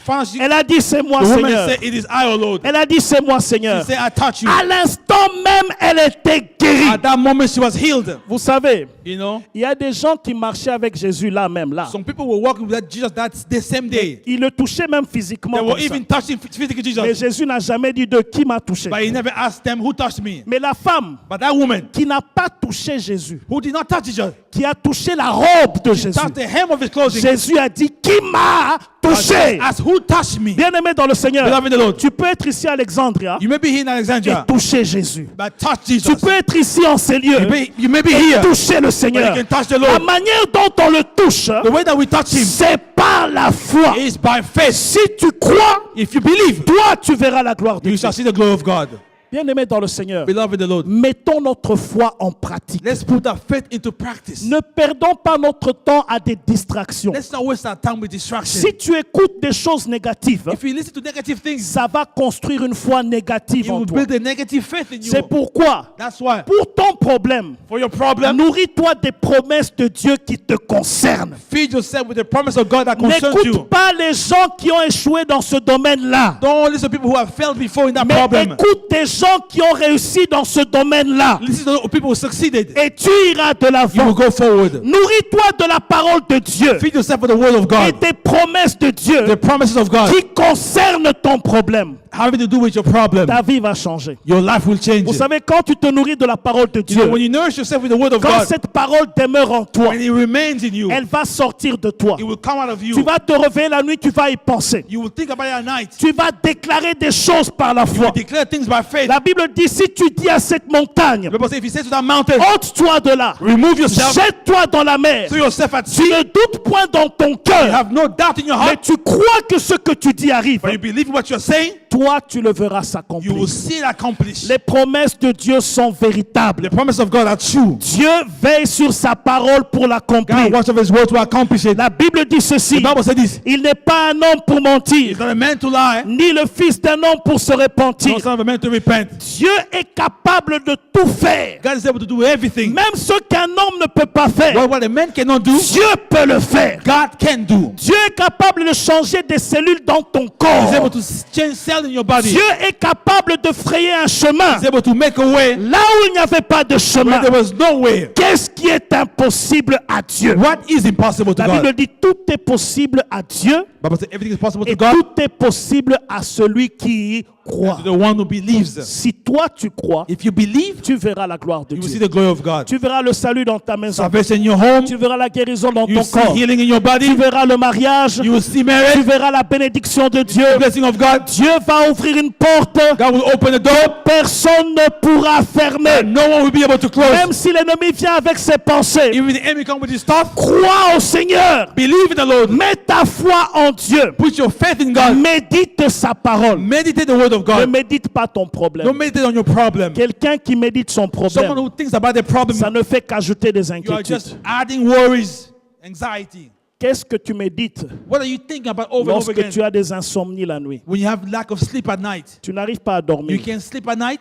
found she, Elle a dit, c'est moi, the woman Seigneur. said, it is I, O Lord. Elle a dit, c'est moi, She Seigneur. said, I touch you. À l'instant même, elle était guérie. At that moment, she was healed. Vous savez, You know, il y a des gens qui marchaient avec Jésus là même, là. some people were walking with Jesus that the same day. Ils le touchaient même physiquement. They were Comme ça. even touching physically Mais Jesus. Jésus n'a jamais dit de qui m'a touché. But he never asked them who touched me. Mais la femme But that woman qui n'a pas touché Jésus, who did not touch Jesus, qui a touché la robe de Jésus, touched the hem of his clothing, Jésus a dit, qui m'a touché? asked who touched me. Bien-aimé dans le Seigneur, Beloved in the Lord, tu peux être ici à Alexandria you may be here in et Alexandria, toucher Jésus. but touch Tu Jesus. peux être ici en ces lieux You may be et here, toucher le but Seigneur. you can touch the La Lord. manière dont on le touche, The way that we touch him c'est par la foi. is by faith. Si tu crois, If you believe, toi, tu verras la gloire de you Dieu. shall see the glory of God. Bien-aimé dans le Seigneur, Beloved in the Lord, mettons notre foi en pratique. let's put our faith into practice. Ne perdons pas notre temps à des distractions. Let's not waste our time with distraction. Si tu écoutes des choses négatives, If you listen to negative things, ça va construire une foi négative you en will toi. build a negative faith in you. C'est pourquoi, That's why, pour ton problème, for your problem, nourris-toi des promesses de Dieu qui te concernent. feed yourself with the promise of God that concerns you. N'écoute pas les gens qui ont échoué dans ce domaine-là. Don't listen to people who have failed before in that Mais problem. écoute des gens qui ont réussi dans ce domaine-là. Listen to people who succeeded. Et tu iras de You will l'avant. go forward. Nourris-toi de la parole de Dieu Feed yourself with the word of et God, des promesses de Dieu the promises of God, qui concernent ton problème. having to do with your problem. Ta vie va changer. Your life will change. Vous savez, quand tu te nourris de la parole de You know, Dieu, when you nourish yourself with the word of quand God, cette parole demeure en toi, when it remains in you, elle va sortir de toi. it will come out of Tu you. vas te réveiller la nuit, tu vas y penser. You will think about it at night. Tu vas déclarer des choses par la You foi. will declare things by faith. La Bible dit, si tu dis à cette montagne, The Bible says, if you say to that mountain, ôte-toi de là, remove yourself, jette-toi dans la mer. throw yourself at Tu sea, ne doutes point dans ton you cœur, have no doubt in your mais heart, tu crois que ce que tu dis arrive. but you believe in what you're saying, Toi, tu le verras you s'accomplir. will see it accomplished. Les promesses de Dieu sont véritables. The promises of God are true. Dieu veille sur sa parole pour God l'accomplir. watch over his word to accomplish it. La Bible dit The ceci, Bible said this. il n'est pas un homme pour mentir, He's not a man to lie, ni le fils d'un homme pour se repentir. no son of a man to Si strength. Dieu est capable de tout faire. God is able to do everything. Même ce qu'un homme ne peut pas faire, What a man cannot do, Dieu peut le faire. God can do. Dieu est capable de changer des cellules dans ton He's able corps. to change cells in your body. Dieu est capable de frayer un chemin He's able to make a way là où il n'y avait pas de where chemin. there was no way. Qu'est-ce qui est impossible à Dieu? What is impossible to La Bible God? dit tout est possible à Dieu Bible says everything is possible to et God, tout est possible à celui qui y croit. to the one who believes. Si toi tu crois, If you believe, tu verras la gloire de you will see Dieu. the glory of God. Tu verras le salut dans ta maison. Salvation in your home. Tu verras la guérison dans You ton will see corps. healing in your Tu body. verras le mariage. You will see Tu marriage. verras la bénédiction de Dieu. The blessing of God. Dieu va ouvrir une porte. God will open the door. Personne ne pourra fermer. And no one will be able to close. Même si l'ennemi vient avec ses pensées. Even the enemy come with his stuff. Crois au Seigneur. Believe in the Lord. Mets ta foi en Dieu. Put your faith in God. Médite sa parole. Meditate the word of Ne God. médite pas ton problème. Don't meditate on your problem. Quelqu'un qui médite son Someone problème, who thinks about their problem, ça ne fait qu'ajouter des you are inquiétudes. just adding worries, anxiety. Qu'est-ce que tu médites What are you thinking about over and over lorsque again? tu as des insomnies la nuit? When you have lack of sleep at night, Tu n'arrives pas à you dormir can't sleep at night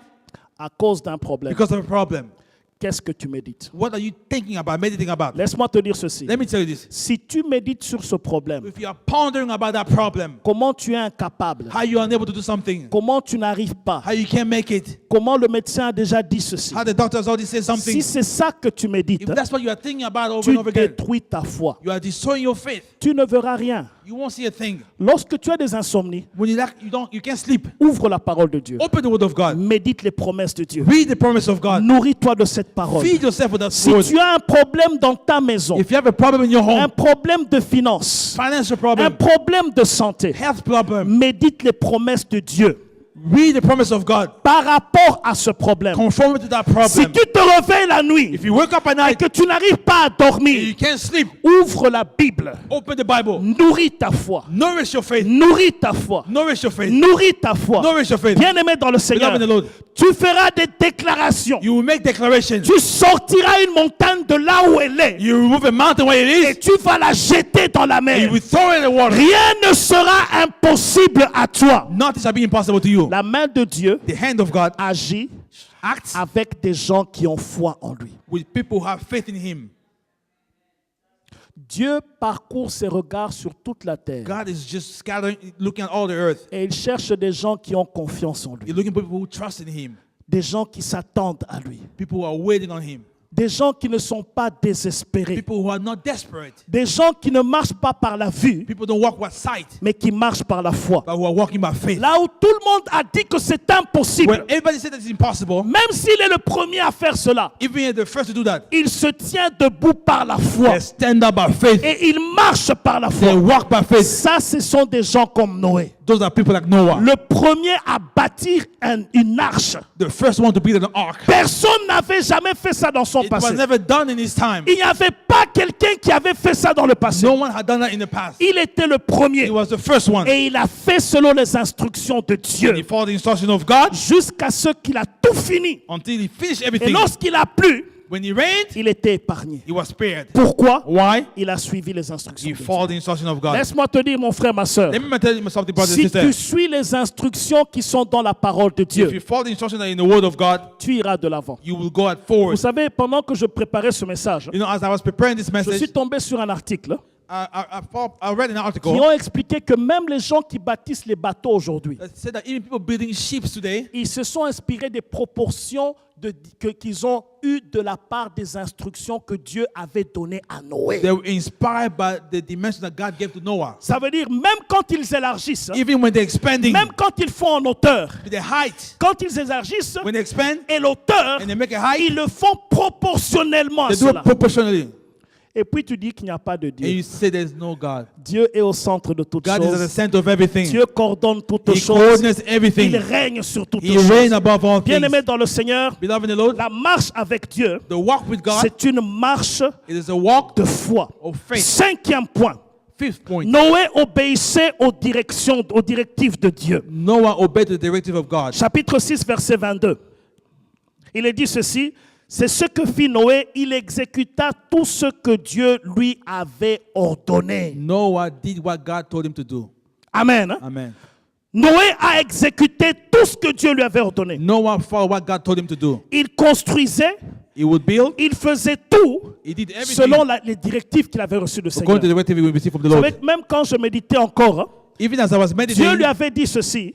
à cause d'un problème. because of a problem. Qu'est-ce que tu médites? What are you thinking about, meditating about? Laisse-moi te dire ceci. Let me tell you this. Si tu médites sur ce problème, If you are pondering about that problem, comment tu es incapable, how you are unable to do something, comment tu n'arrives pas, how you can't make it, comment le médecin a déjà dit ceci. how the doctors already say something. Si c'est ça que tu If médites, that's what you are thinking about over tu and over again, détruis ta foi. you are destroying your faith. Tu ne verras rien. You won't see a thing. Lorsque tu as des insomnies, When you can't sleep. ouvre la parole de Dieu. Open the word of God. Médite les promesses de Dieu. Read the promise of God. Nourris-toi de cette parole. Feed yourself with that Si word. tu as un problème dans ta maison, If you have a problem in your un home, problème de finances, financial un problem, problème de santé, health problem, médite les promesses de Dieu read the promise of God. par rapport à ce problème. Conform it to that Si problem. tu te réveilles la nuit If you wake up at et night que tu n'arrives pas à and dormir, you can't sleep, ouvre la Bible, open the Bible. nourris ta foi, Nourish your faith. nourris ta foi, Nourish your faith. nourris ta foi. Nourish your faith. Bien-aimé dans le Seigneur, Beloved in the Lord, tu feras des déclarations. you will make declarations. Tu sortiras une montagne de là où elle est You remove a mountain where it et is, tu vas la jeter dans la and mer. you will throw it in the water. Rien ne sera impossible à toi. Nothing shall be impossible to you. La main de Dieu The hand of God agit acts avec des gens qui ont foi en lui. with people who have faith in Him. Dieu parcourt ses regards sur toute la terre God is just scattering, looking at all the earth. et il cherche des gens qui ont confiance en lui, You're looking for people who trust in Him, des gens qui s'attendent à lui, people who are waiting on Him, des gens qui ne sont pas désespérés, people who are not desperate, des gens qui ne marchent pas par la vue, people don't walk by sight, mais qui marchent par la foi. but who are walking by faith. Là où tout le monde a dit que c'est impossible, When everybody says that it's impossible, même s'il est le premier à faire cela, even if they're the first to do that, il se tient debout par la foi they stand up by faith. et il marche par la They foi. walk by faith. Ça, ce sont des gens comme Noé. Those are people like Noah, Le premier à bâtir une arche. the first one to build an ark. Personne n'avait jamais fait ça dans son It was passé. never done in his time. Il n'y avait pas quelqu'un qui avait fait ça dans le passé. No one had done that in the past. Il était le premier He was the first one. et il a fait selon les instructions de He Dieu followed the instruction of God jusqu'à ce qu'il a tout fini. until he finished Et everything. lorsqu'il a plu, When he reigned, il était épargné. he was spared. Pourquoi? Why? Il a suivi les instructions He de Dieu. followed the instruction of God. Laisse-moi te dire, mon frère, ma soeur, Let me tell you something, brother and si sister. tu suis les instructions qui sont dans la parole de If you Dieu, follow the instruction that in the word of God, tu iras de l'avant. you will go at Vous forward. savez, pendant que je préparais ce message, You know, as I was preparing this je message, suis tombé sur un article I read an qui article ont expliqué que même les gens qui bâtissent les bateaux aujourd'hui, that said that even people building ships today, ils se sont inspirés des proportions qu'ils ont eues de la part des instructions que Dieu avait données à Noé. they were inspired by the dimension that God gave to Noah. Ça veut dire, même quand ils élargissent, Even when they're expanding, même quand ils font en hauteur, the height, quand ils élargissent when they expand et l'auteur, and they make a height, ils le font proportionnellement à they do cela. it proportionally. Et puis tu dis qu'il n'y a pas de And Dieu. you say there's no God. Dieu est au centre de toutes God is at the choses. center of everything. Dieu coordonne toutes He choses. coordinates Il everything. règne sur toutes He choses. reigns above all things. Bien-aimé dans le Seigneur, Beloved in the Lord, la marche avec Dieu, the walk with God, c'est une marche it is a walk de foi. of faith. Cinquième point. Fifth point, Noé obéissait aux directives de Dieu. Noah obeyed the directive of God. Chapitre 6, verset 22. Il est dit ceci, c'est ce que fit Noé, il exécuta tout ce que Dieu lui avait ordonné. Noah did what God told him to do. Amen. Amen. Noé a exécuté tout ce que Dieu lui avait ordonné. Noah followed what God told him to do. Il construisait, He would build. il faisait tout He did everything selon les directives qu'il avait reçues du Seigneur. according to the directive he received from the Vous Lord. savez, même quand je méditais encore, hein, Even as I was Dieu meditating, lui avait dit ceci.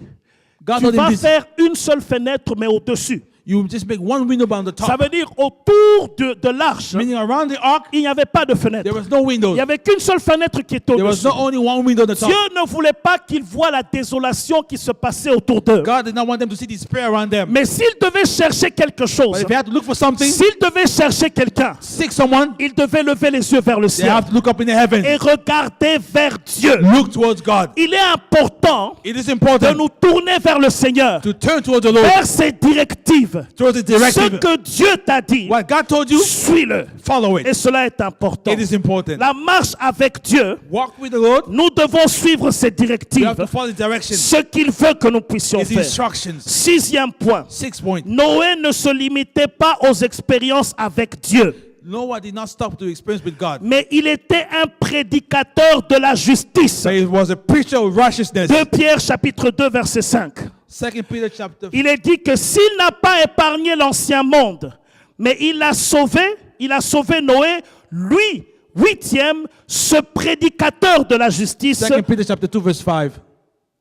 God Tu told him vas this. faire une seule fenêtre, mais au-dessus. You just make one window on the Ça top. veut dire autour de l'arche, Meaning around the ark, il n'y avait pas de fenêtre. there was no window. Il n'y avait qu'une seule fenêtre qui était There was au-dessus. not only one window on the top. Dieu ne voulait pas qu'ils voient la désolation qui se passait autour d'eux. God did not want them to see despair around them. Mais s'ils devaient chercher quelque chose, But if they had to look for something, s'ils devaient chercher quelqu'un, seek someone, ils devaient lever les yeux vers le they ciel have to look up in the heavens. et regarder vers Dieu. Look towards God. Il est important It is de important nous tourner vers le Seigneur, to turn towards the Lord, vers ses directives. towards the Ce directive. que Dieu t'a dit, What God told you, suis-le. follow Et it. cela est important. It is important. La marche avec Dieu, Walk with the Lord. nous devons suivre ses You have directives, to follow the directions, ce qu'il veut que nous puissions His faire. instructions. 6e point. 6 point. Noé ne se limitait pas aux expériences avec Dieu, Noah did not stop to experience with God, mais il était un prédicateur de la justice. but he was a preacher of righteousness. 2 Pierre chapitre 2 verset 5. 2 Peter chapter Il est dit que s'il n'a pas épargné l'ancien monde, mais il a sauvé Noé, lui, 8e, ce prédicateur de la justice, 2 Peter chapter 2 verse 5.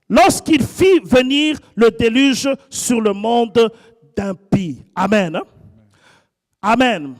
lorsqu'il fit venir le déluge sur le monde d'impies. Amen. Hein? Amen.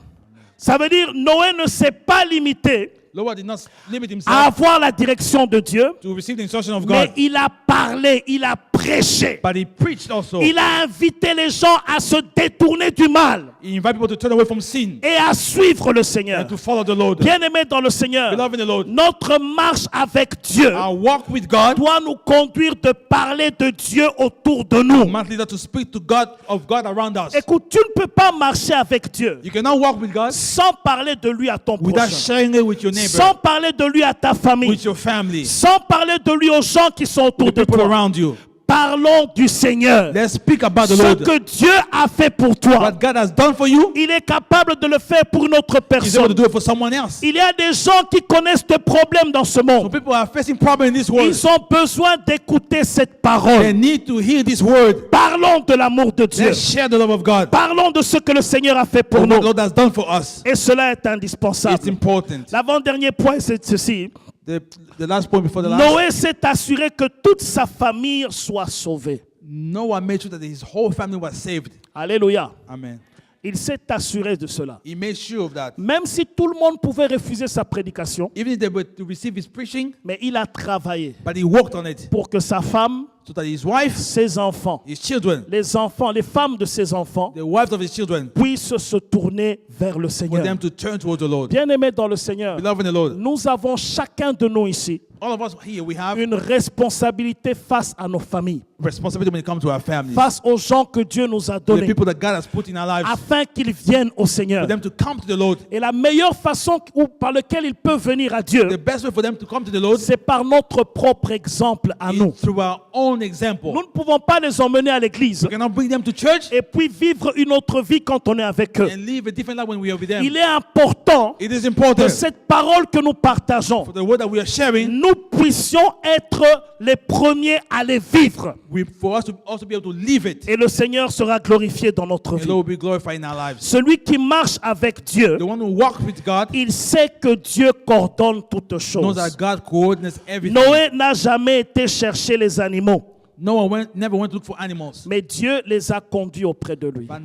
Ça veut dire Noé ne s'est pas limité Noah did not limit à himself avoir la direction de Dieu, to receive the instruction of mais God, il a parlé, il a prêché. but he preached also. Il a invité les gens à se détourner du mal He invited people to turn away from sin et à suivre le Seigneur. and to follow the Lord. Bien-aimés dans le Seigneur, Beloved in the Lord, notre marche avec Dieu our walk with God doit nous conduire de parler de Dieu autour de nous. must lead us to speak to God of God around us. Écoute, tu ne peux pas marcher avec Dieu You cannot walk with God sans parler de lui à ton without prochain, sharing it with your sans neighbor, parler de lui à ta famille, with your family, sans parler de lui aux gens qui sont autour the de people toi. around you. Parlons du Seigneur. Let's speak about the Ce Lord. que Dieu a fait pour toi, What God has done for you, il est capable de le faire pour une autre He's able personne. to do it for someone else. Il y a des gens qui connaissent des problèmes dans ce Some monde. people are facing problems in this world. Ils ont besoin d'écouter cette They parole. need to hear this word. Parlons de l'amour de Dieu. Let's share the love of God. Parlons de ce que le Seigneur a fait pour What nous. the Lord has done for us. Et cela est It's indispensable. important. L'avant-dernier point, c'est ceci. The last point before the last. Noé s'est assuré que toute sa famille soit sauvée. Noah made sure that his whole family was saved. Alléluia. Amen. Il s'est assuré de cela. He made sure of that. Même si tout le monde pouvait refuser sa prédication, Even if they were to receive his preaching, mais il a travaillé but he worked on it pour que sa femme, so that his wife, ses enfants, his children, les enfants, les femmes de ses enfants the wives of his children, puissent se tourner vers le for Seigneur. them to turn towards the Lord. Bien-aimés dans le Seigneur, Beloved in the Lord, nous avons chacun de nous ici all of us here, we have une responsabilité face à nos familles, responsibility when it comes to our families. face aux gens que Dieu nous a To the donnés, people that God has put in our lives, afin qu'ils viennent au Seigneur. for them to come to the Lord. Et la meilleure façon par laquelle ils peuvent venir à Dieu, The best way for them to come to the Lord c'est par notre propre exemple à nous. is through our own example. Nous ne pouvons pas les emmener à l'église We cannot bring them to church et puis vivre une autre vie quand on est avec eux. and live a different life when we are with them. Il est important It is que important cette parole que nous partageons, for the word that we are sharing, nous puissions être les premiers à les vivre. for us to also be able to live it. Et le Seigneur sera glorifié dans notre And vie. the Lord will be glorified in our lives. Celui qui marche avec Dieu, The one who walks with God il sait que Dieu coordonne toutes knows choses. that God coordinates everything. Noé n'a jamais été chercher les animaux, Noah never went to look for animals. mais Dieu les a conduits auprès de lui. But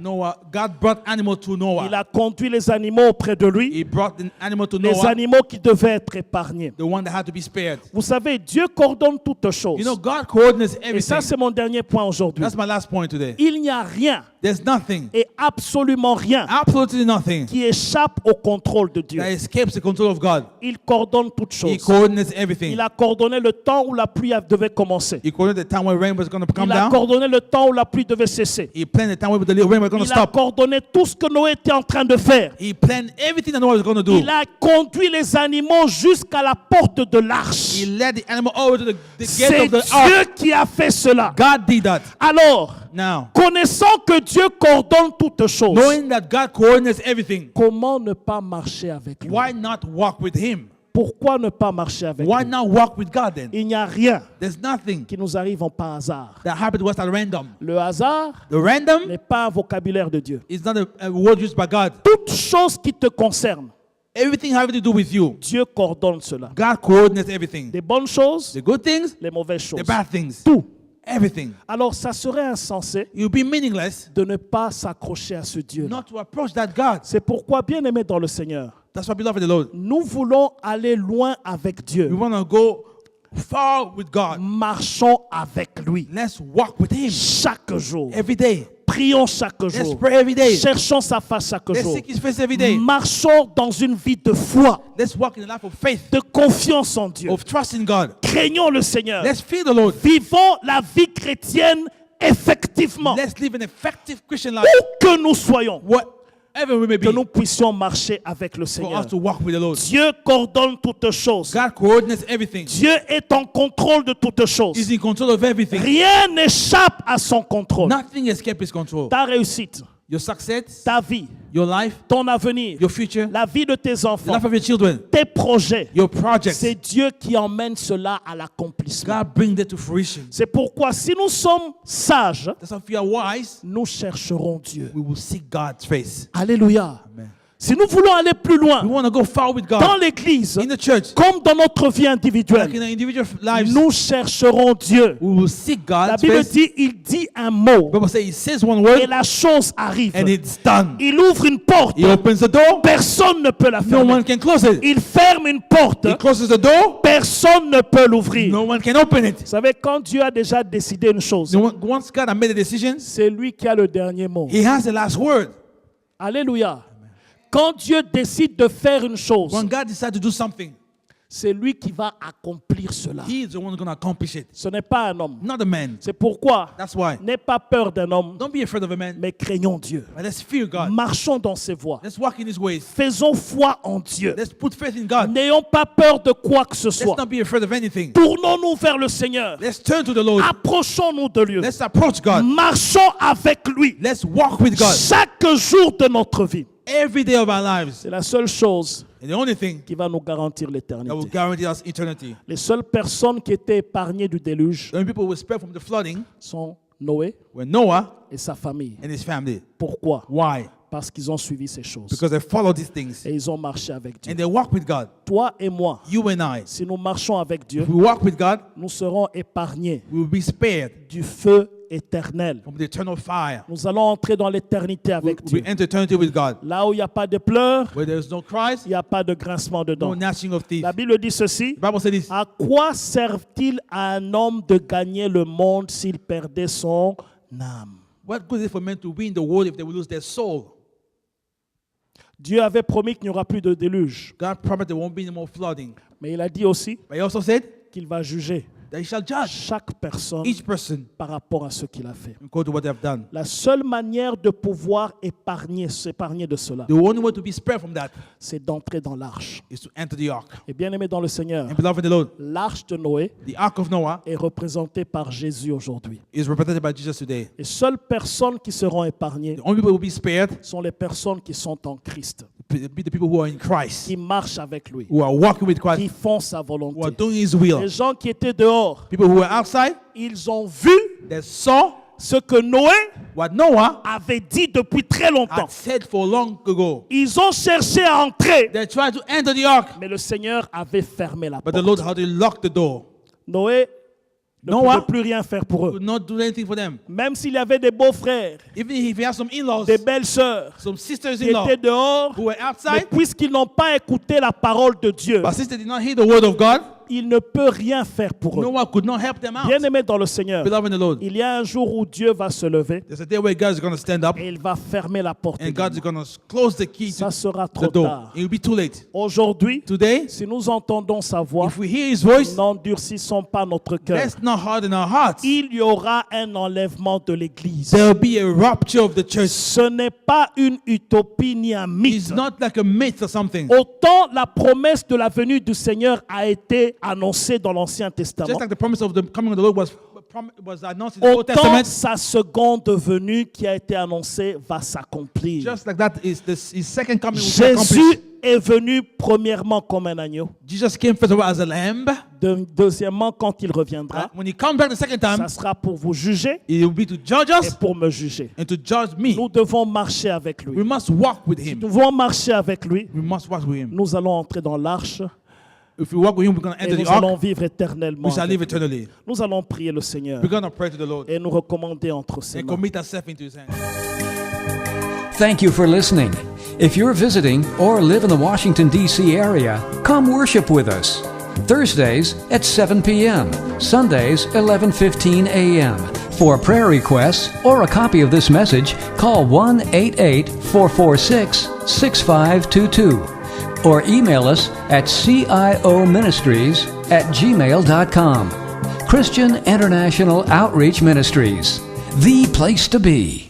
God brought animals to Il Noah. a conduit les animaux auprès de lui, He brought the animal to les Noah, animaux qui devaient être épargnés. the one that had to be spared. Vous savez, Dieu coordonne toutes choses. You know, God coordinates Et ça, everything. c'est mon dernier point aujourd'hui. That's my last point today. Il n'y a rien, There's nothing, et absolument rien, absolutely nothing, qui échappe au contrôle de Dieu. that escapes the control of God. Il coordonne toutes He choses. coordinates everything. Il a coordonné le temps où la pluie devait commencer. He coordinated the time when rain was going to come Il a down. coordonné le temps où la pluie devait cesser. He planned the time when the rain was going to Il a stop. coordonné tout ce que Noé était en train de faire. He planned everything that Noah was going to do. Il a conduit les animaux jusqu'à la porte de He l'arche. led the animal over to the gate C'est of the ark. Dieu qui a fait cela. God did that. Alors, Now, connaissant que Dieu coordonne toutes choses, knowing that God coordinates everything, comment ne pas marcher avec lui? why not walk with Him? Pourquoi ne pas marcher avec Why lui? not walk with God then? Il n'y a rien There's nothing qui nous arrive en par hasard. that happened to us at random. Le hasard The random n'est pas un vocabulaire de Dieu. is not a word used by God. Toute chose qui te concerne, Everything having to do with you, Dieu coordonne cela. God coordinates everything. Les bonnes choses, The good things, les mauvaises choses. the bad things, Tout. everything. Alors ça serait insensé It would be meaningless de ne pas s'accrocher à ce Dieu. not to approach that God. C'est pourquoi, bien aimé dans le Seigneur, That's why, beloved in the Lord, nous voulons aller loin avec we Dieu. want to go far with God. Marchons avec lui Let's walk with Him chaque jour. every day. Prions chaque Let's jour. pray every day. Cherchons sa face chaque Let's jour. seek His face every day. Marchons dans une vie de foi, Let's walk in a life of faith, de confiance en Dieu. of trust in God. Craignons le Seigneur. Let's fear the Lord. Vivons la vie chrétienne effectivement. Let's live an effective Christian life. Où que nous soyons, Whatever we may be, que nous puissions marcher avec le for Seigneur. us to walk with the Lord. Dieu coordonne toutes choses. God coordinates everything. Dieu est en contrôle de toutes He's choses. in control of everything. Rien n'échappe à son contrôle. Nothing escapes His control. Ta réussite, Your success, ta vie, your life, ton avenir, your future, la vie de tes the enfants, life of your children, tes projets, your projects. c'est Dieu qui emmène cela à l'accomplissement. God brings that to fruition. C'est pourquoi si nous sommes sages, That's why if we are wise, nous chercherons Dieu. we will seek God's face. Alléluia. Amen. Si nous voulons aller plus We loin want to go far with God dans l'église, in the church, comme dans notre vie like individuelle, in our individual lives. nous chercherons Dieu. We will seek La God's Bible face. dit, il dit un mot The Bible says He says one et word la chose arrive. and it's done. Il ouvre une porte, He opens the door. personne ne peut la No fermer. one can close it. Il ferme une porte, He closes the door. personne ne peut l'ouvrir. No one can open it. Vous savez, quand Dieu a déjà décidé une chose, Once God has made a decision, c'est lui qui a le dernier mot. He has the last word. Alléluia. Quand Dieu décide de faire une chose, When God decides to do something, c'est lui qui va accomplir cela. He is the one who's going to accomplish it, Ce n'est pas un homme. not a man. C'est pourquoi, That's why. n'aie pas peur d'un homme, Don't be afraid of a man, mais craignons Dieu. but let's fear God. Marchons dans ses voies. Let's walk in His ways. Faisons foi en Dieu. Let's put faith in God. N'ayons pas peur de quoi que ce Let's soit. not be afraid of anything. Tournons-nous vers le Seigneur. Let's turn to the Lord. Approchons-nous de lui. Let's approach God. Marchons avec lui. Let's walk with God Chaque jour de notre vie. every day of our lives. C'est la seule chose And the only thing qui va nous garantir that will l'éternité. guarantee us eternity. Les seules personnes qui étaient épargnées du déluge The only people who were spared from the flooding sont Noé were Noah et sa famille. and his family. Pourquoi? Why? Parce qu'ils ont suivi ces choses. Because they followed these things Et ils ont marché avec Dieu. and they walk with God. Toi et moi, You and I, si nous marchons avec Dieu, if we walk with God, nous serons épargnés we will be spared du feu éternel. from the eternal fire. Nous allons entrer dans l'éternité avec We Dieu. enter eternity with God, Là où il n'y a pas de pleurs, where there is no cries, il n'y a pas de grincement de no dents. gnashing of teeth. La Bible dit ceci. The Bible says this. À quoi sert-il à un homme de gagner le monde s'il perdait son âme? What good is it for men to win the world if they will lose their soul? Dieu avait promis qu'il n'y aura plus de déluge. God promised there won't be any more flooding. Mais il a dit aussi But He also said qu'il va juger that He shall judge chaque personne each person par rapport à ce qu'il a fait. according to what they have done. La seule manière de pouvoir s'épargner de cela, The only way to be spared from that c'est d'entrer dans l'arche. is to enter the ark. Et bien aimé dans le Seigneur, And beloved in the Lord, l'arche de Noé the ark of Noah est représentée par Jésus aujourd'hui. is represented by Jesus today. Les seules personnes qui seront épargnées The only people who will be spared sont les personnes qui sont en Christ, be the people who are in Christ, qui marchent avec lui, who are walking with qui Christ, font sa who are volonté. doing His will. Les gens qui étaient dehors, People who were outside, ils ont vu they saw ce que Noé what Noah avait dit depuis très longtemps. had said for long ago. Ils ont cherché à entrer, They tried to enter the ark, mais le Seigneur avait fermé la but the Lord porte. had locked the door. Noé ne Noah pouvait plus rien faire pour eux. Could not do anything for them. Même s'il y avait des beaux-frères, Even if he had some in-laws, des belles-sœurs some qui sisters-in-law étaient dehors, who were mais outside, puisqu'ils n'ont pas écouté la parole de Dieu, but since they did not hear the word of God, il ne peut rien faire pour eux. Noah could not help them out. Bien-aimés dans le Seigneur, Beloved in the Lord, il y a un jour où Dieu va se lever there's a day where God is going to stand up et il va fermer la porte. and God is également. going to close the key Ça to sera the trop door. tard. It will be too late. Aujourd'hui, Today, si nous entendons sa voix, if we hear His voice, n'endurcissons pas notre cœur. let's not harden our hearts. Il y aura un enlèvement de l'Église. There will be a rupture of the church. Ce n'est pas une utopie ni un It's mythe. not like a myth or something. Autant la promesse de la venue du Seigneur a été annoncée dans l'Ancien Testament, Just like the promise of the coming of the Lord was was announced in the Old autant Testament, sa seconde venue qui a été annoncée va s'accomplir. just like that, his second coming will be accomplished. Jésus est venu premièrement comme un agneau. Jesus came first of all as a lamb. Deuxièmement, quand il reviendra, When he comes back the second time, ça sera pour vous juger it will be to judge et us pour me juger. and to judge me. Nous devons marcher avec We lui. must walk with him. Nous devons marcher avec lui. We must walk with him. Nous allons entrer dans l'arche If we walk with him, we're going to et enter the nous allons ark. vivre éternellement. We shall live avec lui. eternally. Nous allons prier le Seigneur We're going to pray to the Lord et nous recommander entre ses and mains. commit ourselves into his hands. Thank you for listening. If you're visiting or live in the Washington, D.C. area, come worship with us. Thursdays at 7 p.m., Sundays 11:15 a.m. For prayer requests or a copy of this message, call 1-88-446-6522 or email us at cioministries@gmail.com. Christian International Outreach Ministries, the place to be.